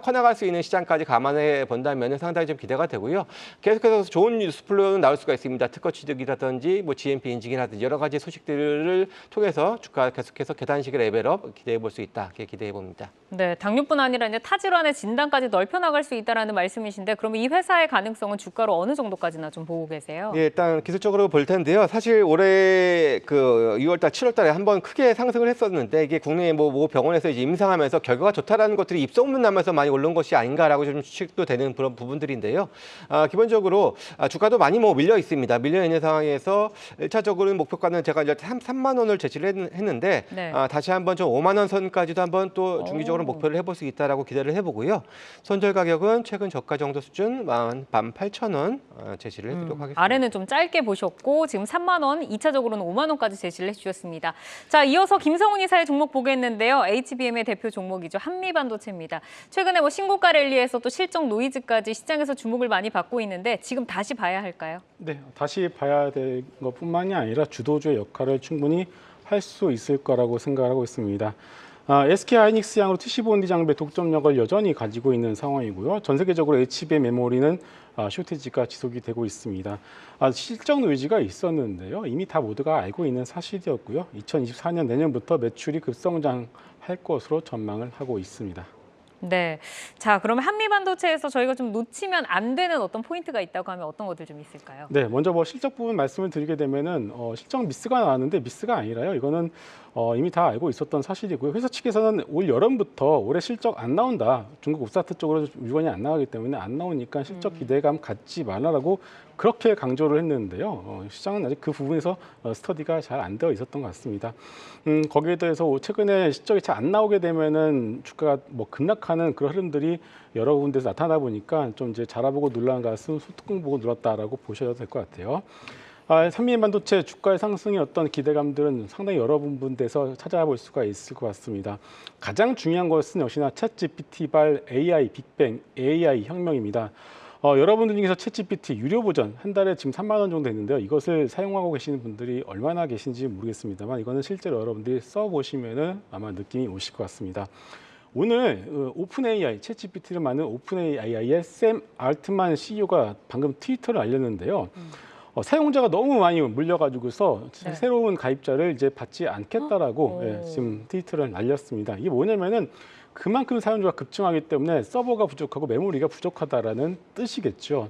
커나갈 수 있는 시장까지 감안해 본다면 상당히 좀 기대가 되고요. 계속해서 좋은 뉴스 플로우는 나올 수가 있습니다. 특허 취득이라든지 뭐 GMP 인증이라든지 여러 가지 소식들을 통해서 주가 계속해서 계단식의 레벨업 기대해 볼 수 있다. 이렇게 기대해 봅니다. 네, 당뇨뿐 아니라 이제 타질환의 진단까지 넓혀 나갈 수 있다라는 말씀이신데 그러면 이 회사의 가능성은 주가로 어느 정도까지나 좀 보고 계세요? 예, 일단 기술적으로 볼 텐데요. 사실 올해 그 6월달, 7월달에 한번 크게 상승을 했었는데 이게 국내 뭐 병원에서 이제 임상하면서 결과가 좋다라는 것들이 입소문 나면서 많이 오른 것이 아닌가라고 좀 추측도 되는 그런 부분들인데요. 기본적으로 주가도 많이 뭐 밀려 있습니다. 밀려 있는 상황에서 1차적으로는 목표가는 제가 이제 3만 원을 제시를 했는데 네. 다시 한번 좀 5만 원 선까지도 한번 또 중기적으로 목표를 해볼 수 있다라고 기대를 해보고요. 손절 가격은 최근 저가 정도 수준 18,000원 제시를 해드리도록 하겠습니다. 아래는 좀 짧게 보셨고 지금 3만 원, 2차적으로는 5만 원까지 제시를 해주셨습니다. 자, 이어서 김성훈 이사의 종목 보겠는데요. HBM의 대표 종목이죠. 한미반도체입니다. 최근에 뭐 신고가 랠리에서 또 실적 노이즈까지 시장에서 주목을 많이 받고 있는데 지금 다시 봐야 할까요? 네, 다시 봐야 될 것뿐만이 아니라 주도주의 역할을 충분히 할 수 있을 거라고 생각하고 있습니다. SK하이닉스 양으로 TC-본디 장비의 독점력을 여전히 가지고 있는 상황이고요. 전 세계적으로 HBM 메모리는 쇼티지가 지속이 되고 있습니다. 실적 노이즈가 있었는데요. 이미 다 모두가 알고 있는 사실이었고요. 2024년 내년부터 매출이 급성장할 것으로 전망을 하고 있습니다. 네. 자, 그러면 한미반도체에서 저희가 좀 놓치면 안 되는 어떤 포인트가 있다고 하면 어떤 것들 좀 있을까요? 네, 먼저 뭐 실적 부분 말씀을 드리게 되면은 실적 미스가 나왔는데 미스가 아니라요. 이거는 이미 다 알고 있었던 사실이고요. 회사 측에서는 올 여름부터 올해 실적 안 나온다. 중국 옵사트 쪽으로 물건이 안 나가기 때문에 안 나오니까 실적 기대감 갖지 말라라고 그렇게 강조를 했는데요. 시장은 아직 그 부분에서 스터디가 잘 안 되어 있었던 것 같습니다. 거기에 대해서 최근에 실적이 잘 안 나오게 되면은 주가가 뭐 급락하는 그런 흐름들이 여러 군데서 나타나 보니까 좀 이제 자라보고 놀란 것은 소뚜껑 보고 눌렀다라고 보셔야 될 것 같아요. 한미반도체 주가의 상승의 어떤 기대감들은 상당히 여러 부분에서 찾아볼 수가 있을 것 같습니다. 가장 중요한 것은 역시나 챗GPT발 AI 빅뱅 AI 혁명입니다. 여러분들 중에서 챗GPT 유료 버전 한 달에 지금 3만 원 정도 있는데요. 이것을 사용하고 계시는 분들이 얼마나 계신지 모르겠습니다만 이거는 실제로 여러분들이 써보시면은 아마 느낌이 오실 것 같습니다. 오늘 오픈 AI, 챗GPT를 만든 오픈 AI의 샘 알트만 CEO가 방금 트위터를 알렸는데요. 사용자가 너무 많이 물려가지고서 네. 새로운 가입자를 이제 받지 않겠다라고 지금 트위터를 알렸습니다. 이게 뭐냐면은 그만큼 사용자가 급증하기 때문에 서버가 부족하고 메모리가 부족하다라는 뜻이겠죠.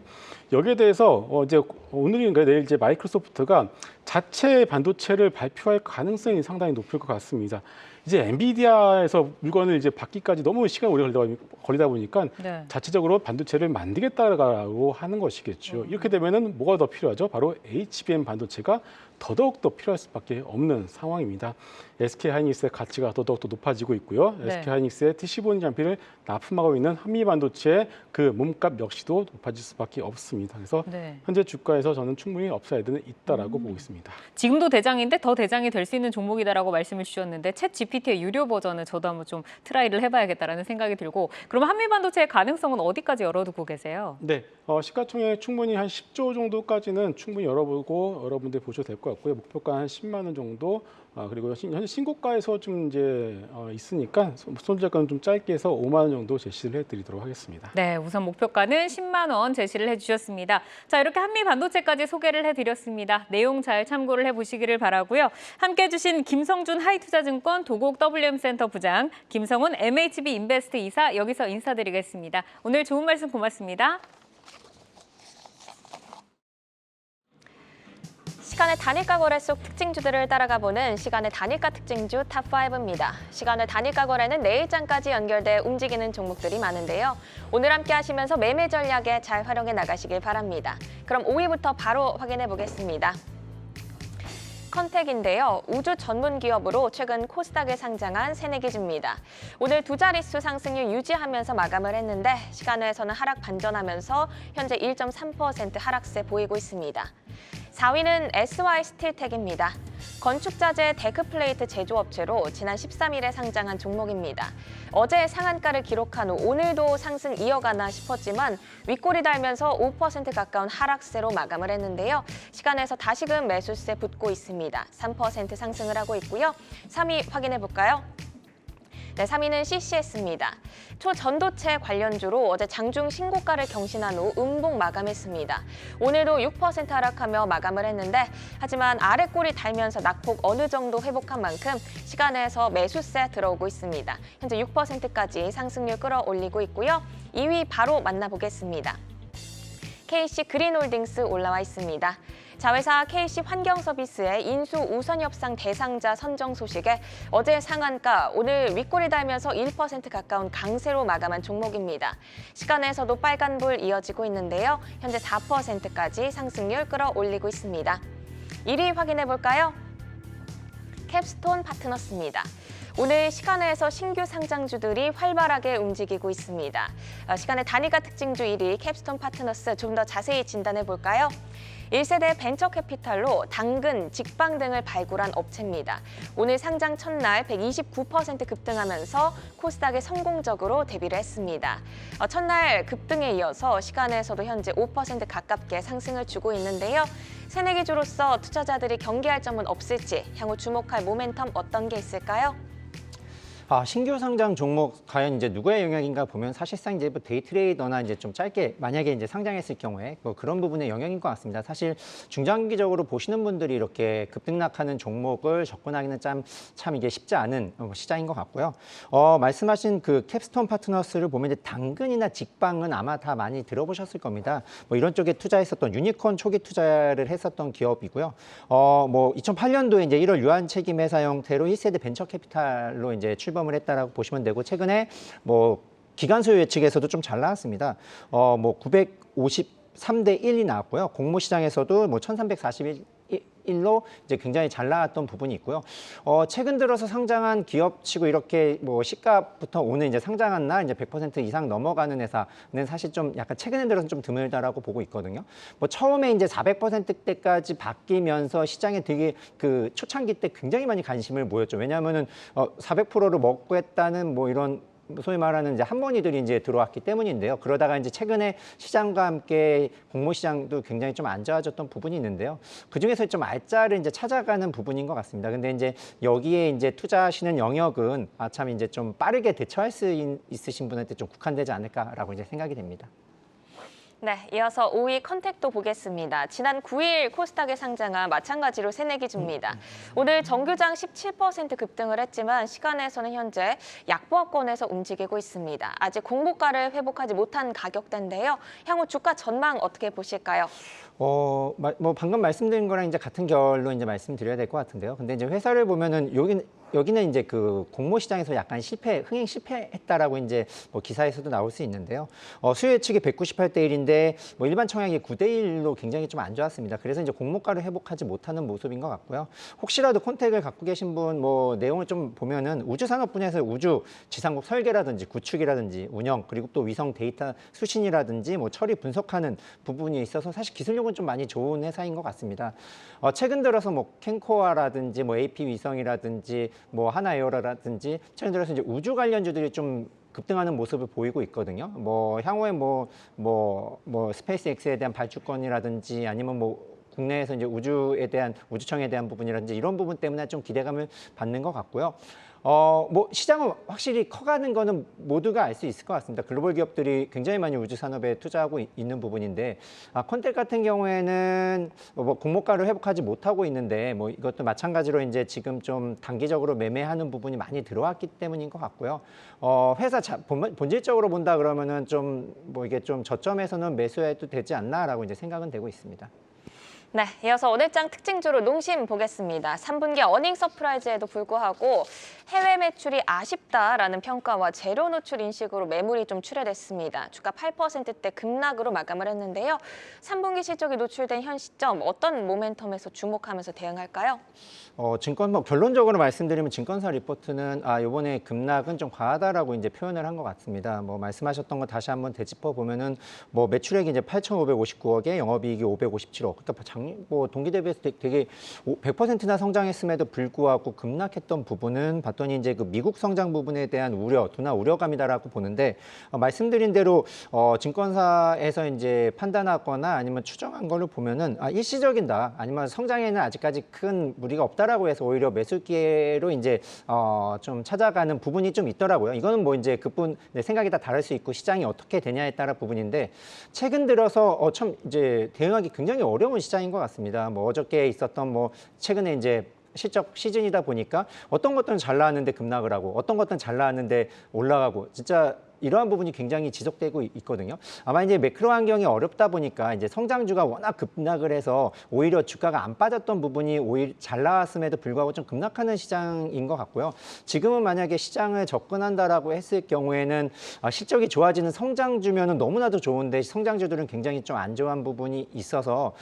여기에 대해서 이제 오늘인가 내일 이제 마이크로소프트가 자체 반도체를 발표할 가능성이 상당히 높을 것 같습니다. 이제 엔비디아에서 물건을 이제 받기까지 너무 시간이 오래 걸리다 보니까 네. 자체적으로 반도체를 만들겠다라고 하는 것이겠죠. 이렇게 되면은 뭐가 더 필요하죠? 바로 HBM 반도체가 더더욱더 필요할 수밖에 없는 상황입니다. SK하이닉스의 가치가 더더욱더 높아지고 있고요. 네. SK하이닉스의 TC40 장비를 납품하고 있는 한미반도체의 그 몸값 역시도 높아질 수밖에 없습니다. 그래서 네. 현재 주가에서 저는 충분히 업사이드는 있다라고 보고 있습니다. 지금도 대장인데 더 대장이 될 수 있는 종목이다라고 말씀을 주셨는데 챗 GPT의 유료 버전을 저도 한번 좀 트라이를 해봐야겠다라는 생각이 들고 그럼 한미반도체의 가능성은 어디까지 열어두고 계세요? 네, 시가총액 충분히 한 10조 정도까지는 충분히 열어보고 여러분들 보셔도 될 것 같고요. 목표가 한 10만 원 정도. 그리고 현재 신고가에서 좀 이제 있으니까 손절가는 좀 짧게 해서 5만 원 정도 제시를 해드리도록 하겠습니다. 네, 우선 목표가는 10만 원 제시를 해주셨습니다. 자, 이렇게 한미반도체까지 소개를 해드렸습니다. 내용 잘 참고를 해보시기를 바라고요. 함께해 주신 김성준 하이투자증권 도곡 WM센터 부장, 김성훈 MHB 인베스트 이사 여기서 인사드리겠습니다. 오늘 좋은 말씀 고맙습니다. 시간의 단일가 거래 속 특징주들을 따라가 보는 시간의 단일가 특징주 탑5입니다. 시간의 단일가 거래는 내일장까지 연결돼 움직이는 종목들이 많은데요. 오늘 함께 하시면서 매매 전략에 잘 활용해 나가시길 바랍니다. 그럼 5위부터 바로 확인해 보겠습니다. 컨텍인데요. 우주 전문 기업으로 최근 코스닥에 상장한 새내기주입니다. 오늘 두 자릿수 상승률 유지하면서 마감을 했는데 시간외에서는 하락 반전하면서 현재 1.3% 하락세 보이고 있습니다. 4위는 SY스틸텍입니다. 건축자재 데크플레이트 제조업체로 지난 13일에 상장한 종목입니다. 어제 상한가를 기록한 후 오늘도 상승 이어가나 싶었지만 윗골이 달면서 5% 가까운 하락세로 마감을 했는데요. 시간에서 다시금 매수세 붙고 있습니다. 3% 상승을 하고 있고요. 3위 확인해 볼까요? 네, 3위는 CCS입니다. 초전도체 관련주로 어제 장중 신고가를 경신한 후 음봉 마감했습니다. 오늘도 6% 하락하며 마감을 했는데 하지만 아래골이 달면서 낙폭 어느 정도 회복한 만큼 시간에서 매수세 들어오고 있습니다. 현재 6%까지 상승률 끌어올리고 있고요. 2위 바로 만나보겠습니다. KC 그린홀딩스 올라와 있습니다. 자회사 KC 환경서비스의 인수 우선 협상 대상자 선정 소식에 어제 상한가, 오늘 윗골이 달면서 1% 가까운 강세로 마감한 종목입니다. 시간에서도 빨간불 이어지고 있는데요. 현재 4%까지 상승률 끌어올리고 있습니다. 1위 확인해 볼까요? 캡스톤 파트너스입니다. 오늘 시간에서 신규 상장주들이 활발하게 움직이고 있습니다. 시간의 단일가 특징주 1위 캡스톤 파트너스 좀 더 자세히 진단해 볼까요? 1세대 벤처캐피탈로 당근, 직방 등을 발굴한 업체입니다. 오늘 상장 첫날 129% 급등하면서 코스닥에 성공적으로 데뷔를 했습니다. 첫날 급등에 이어서 시간에서도 현재 5% 가깝게 상승을 주고 있는데요. 새내기주로서 투자자들이 경계할 점은 없을지 향후 주목할 모멘텀 어떤 게 있을까요? 신규 상장 종목 과연 이제 누구의 영향인가 보면 사실상 이제 뭐 데이 트레이더나 이제 좀 짧게 만약에 이제 상장했을 경우에 뭐 그런 부분의 영향인 것 같습니다. 사실 중장기적으로 보시는 분들이 이렇게 급등락하는 종목을 접근하기는 참 이게 쉽지 않은 시장인 것 같고요. 말씀하신 그 캡스톤 파트너스를 보면 이제 당근이나 직방은 아마 다 많이 들어보셨을 겁니다. 뭐 이런 쪽에 투자했었던 유니콘 초기 투자를 했었던 기업이고요. 뭐 2008년도에 이제 1월 유한 책임 회사 형태로 1세대 벤처 캐피탈로 이제 출범을 했다라고 보시면 되고 최근에 뭐 기관 소유 예측에서도 좀 잘 나왔습니다. 뭐 953대 1이 나왔고요. 공모 시장에서도 뭐 1341로 이제 굉장히 잘 나왔던 부분이 있고요. 최근 들어서 상장한 기업치고 이렇게 뭐 시가부터 오늘 이제 상장한 날 이제 100% 이상 넘어가는 회사는 사실 좀 약간 최근에 들어서 좀 드물다라고 보고 있거든요. 뭐 처음에 이제 400%대까지 바뀌면서 시장에 되게 그 초창기 때 굉장히 많이 관심을 모였죠. 왜냐하면은 400%를 먹고 했다는 뭐 이런 소위 말하는 이제 한번이들이 이제 들어왔기 때문인데요. 그러다가 이제 최근에 시장과 함께 공모 시장도 굉장히 좀 안 좋아졌던 부분이 있는데요. 그 중에서 좀 알짜를 이제 찾아가는 부분인 것 같습니다. 근데 이제 여기에 이제 투자하시는 영역은 참 이제 좀 빠르게 대처할 수 있으신 분한테 좀 국한되지 않을까라고 이제 생각이 됩니다. 네, 이어서 5위 컨택도 보겠습니다. 지난 9일 코스닥에 상장한 마찬가지로 새내기주입니다. 오늘 정규장 17% 급등을 했지만 시간에서는 현재 약보합권에서 움직이고 있습니다. 아직 공고가를 회복하지 못한 가격대인데요. 향후 주가 전망 어떻게 보실까요? 뭐 방금 말씀드린 거랑 이제 같은 결로 이제 말씀드려야 될 것 같은데요. 근데 이제 회사를 보면은 여기는 이제 그 공모 시장에서 약간 흥행 실패했다라고 이제 뭐 기사에서도 나올 수 있는데요. 수요 예측이 198대 1인데 뭐 일반 청약이 9대 1로 굉장히 좀 안 좋았습니다. 그래서 이제 공모가를 회복하지 못하는 모습인 것 같고요. 혹시라도 콘택을 갖고 계신 분 뭐 내용을 좀 보면은 우주산업 분야에서 우주 지상국 설계라든지 구축이라든지 운영 그리고 또 위성 데이터 수신이라든지 뭐 처리 분석하는 부분이 있어서 사실 기술력은 좀 많이 좋은 회사인 것 같습니다. 최근 들어서 뭐 캔코아라든지 뭐 AP 위성이라든지 뭐 하나에어라든지 최근 들어서 이제 우주 관련주들이 좀 급등하는 모습을 보이고 있거든요. 뭐 향후에 뭐 스페이스X에 대한 발주권이라든지 아니면 뭐 국내에서 이제 우주청에 대한 부분이라든지 이런 부분 때문에 좀 기대감을 받는 것 같고요. 뭐 시장은 확실히 커가는 거는 모두가 알 수 있을 것 같습니다. 글로벌 기업들이 굉장히 많이 우주 산업에 투자하고 있는 부분인데, 콘텍 같은 경우에는 뭐 공모가를 회복하지 못하고 있는데, 뭐 이것도 마찬가지로 이제 지금 좀 단기적으로 매매하는 부분이 많이 들어왔기 때문인 것 같고요. 회사 본질적으로 본다 그러면은 좀 뭐 이게 좀 저점에서는 매수해도 되지 않나라고 이제 생각은 되고 있습니다. 네, 이어서 오늘 장 특징주로 농심 보겠습니다. 3분기 어닝 서프라이즈에도 불구하고 해외 매출이 아쉽다라는 평가와 재료 노출 인식으로 매물이 좀 출회됐습니다. 주가 8%대 급락으로 마감을 했는데요. 3분기 실적이 노출된 현 시점 어떤 모멘텀에서 주목하면서 대응할까요? 증권 결론적으로 말씀드리면 증권사 리포트는 이번에 급락은 좀 과하다라고 이제 표현을 한 것 같습니다. 뭐 말씀하셨던 거 다시 한번 되짚어 보면은 뭐 매출액이 이제 8,559억에 영업이익이 557억. 그러니까 동기 대비해서 되게 100%나 성장했음에도 불구하고 급락했던 부분은 봤더니 이제 그 미국 성장 부분에 대한 둔화 우려감이다라고 보는데, 말씀드린 대로 증권사에서 이제 판단하거나 아니면 추정한 거를 보면은 일시적이다 아니면 성장에는 아직까지 큰 무리가 없다라고 해서 오히려 매수 기회로 이제 좀 찾아가는 부분이 좀 있더라고요. 이거는 뭐 이제 그분 생각이 다 다를 수 있고 시장이 어떻게 되냐에 따라 부분인데, 최근 들어서 참 이제 대응하기 굉장히 어려운 시장인 것 같습니다. 뭐 어저께 있었던 뭐 최근에 이제 실적 시즌이다 보니까 어떤 것들은 잘 나왔는데 급락을 하고 어떤 것들은 잘 나왔는데 올라가고, 진짜 이러한 부분이 굉장히 지속되고 있거든요. 아마 이제 매크로 환경이 어렵다 보니까 이제 성장주가 워낙 급락을 해서 오히려 주가가 안 빠졌던 부분이 오히려 잘 나왔음에도 불구하고 좀 급락하는 시장인 것 같고요. 지금은 만약에 시장을 접근한다라고 했을 경우에는 실적이 좋아지는 성장주면은 너무나도 좋은데, 성장주들은 굉장히 좀 안 좋은 부분이 있어서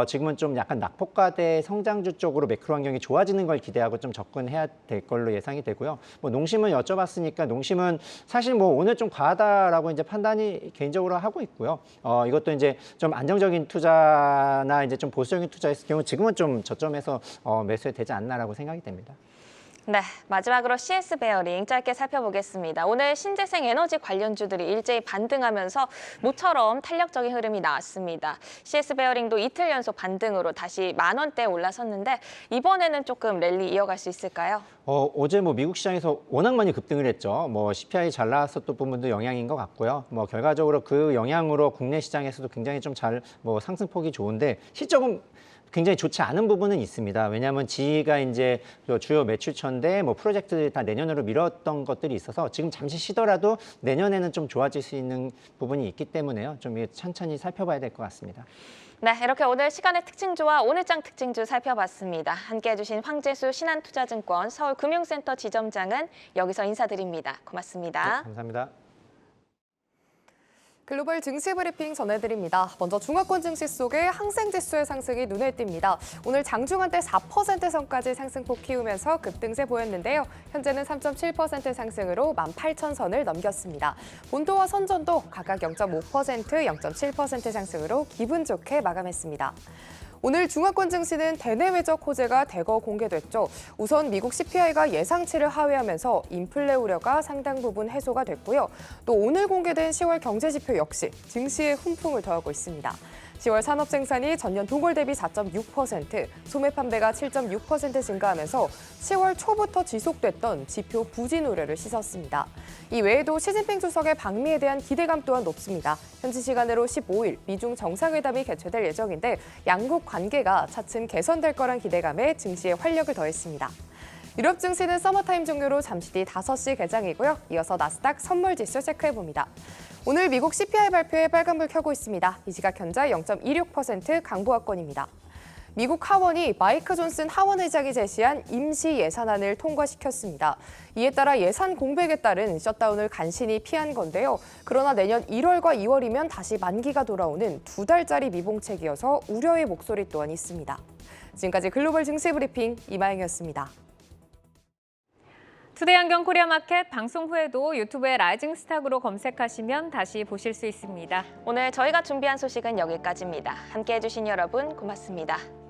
지금은 좀 약간 낙폭과대 성장주 쪽으로 매크로 환경이 좋아지는 걸 기대하고 좀 접근해야 될 걸로 예상이 되고요. 뭐 농심은 여쭤봤으니까 농심은 사실 뭐 오늘 좀 과하다라고 이제 판단이 개인적으로 하고 있고요. 이것도 이제 좀 안정적인 투자나 이제 좀 보수적인 투자였을 경우 지금은 좀 저점에서 매수해도 되지 않나라고 생각이 됩니다. 네, 마지막으로 CS 베어링 짧게 살펴보겠습니다. 오늘 신재생 에너지 관련주들이 일제히 반등하면서 모처럼 탄력적인 흐름이 나왔습니다. CS 베어링도 이틀 연속 반등으로 다시 10,000원대에 올라섰는데 이번에는 조금 랠리 이어갈 수 있을까요? 어제 뭐 미국 시장에서 워낙 많이 급등을 했죠. 뭐 CPI 잘 나왔었던 부분도 영향인 것 같고요. 뭐 결과적으로 그 영향으로 국내 시장에서도 굉장히 좀 뭐 상승폭이 좋은데, 실적은 굉장히 좋지 않은 부분은 있습니다. 왜냐하면 지위가 이제 주요 매출처인데 뭐 프로젝트들이 다 내년으로 미뤘던 것들이 있어서 지금 잠시 쉬더라도 내년에는 좀 좋아질 수 있는 부분이 있기 때문에요. 좀 천천히 살펴봐야 될 것 같습니다. 네, 이렇게 오늘 시간의 특징주와 오늘장 특징주 살펴봤습니다. 함께해 주신 황재수 신한투자증권 서울금융센터 지점장은 여기서 인사드립니다. 고맙습니다. 네, 감사합니다. 글로벌 증시 브리핑 전해드립니다. 먼저 중화권 증시 속에 항생지수의 상승이 눈에 띕니다. 오늘 장중한때 4% 선까지 상승폭 키우면서 급등세 보였는데요. 현재는 3.7% 상승으로 18,000선을 넘겼습니다. 본도와 선전도 각각 0.5%, 0.7% 상승으로 기분 좋게 마감했습니다. 오늘 중화권 증시는 대내외적 호재가 대거 공개됐죠. 우선 미국 CPI가 예상치를 하회하면서 인플레 우려가 상당 부분 해소가 됐고요. 또 오늘 공개된 10월 경제지표 역시 증시에 훈풍을 더하고 있습니다. 10월 산업 생산이 전년 동월 대비 4.6%, 소매 판매가 7.6% 증가하면서 10월 초부터 지속됐던 지표 부진 우려를 씻었습니다. 이 외에도 시진핑 주석의 방미에 대한 기대감 또한 높습니다. 현지 시간으로 15일 미중 정상회담이 개최될 예정인데 양국 관계가 차츰 개선될 거란 기대감에 증시에 활력을 더했습니다. 유럽 증시는 서머타임 종료로 잠시 뒤 5시 개장이고요. 이어서 나스닥 선물지수 체크해봅니다. 오늘 미국 CPI 발표에 빨간불 켜고 있습니다. 이 시각 현재 0.26% 강보합권입니다. 미국 하원이 마이크 존슨 하원 의장이 제시한 임시 예산안을 통과시켰습니다. 이에 따라 예산 공백에 따른 셧다운을 간신히 피한 건데요. 그러나 내년 1월과 2월이면 다시 만기가 돌아오는 2달짜리 미봉책이어서 우려의 목소리 또한 있습니다. 지금까지 글로벌 증시 브리핑 이마영이었습니다. 투데이 안경 코리아 마켓 방송 후에도 유튜브에 라이징 스탁으로 검색하시면 다시 보실 수 있습니다. 오늘 저희가 준비한 소식은 여기까지입니다. 함께해 주신 여러분 고맙습니다.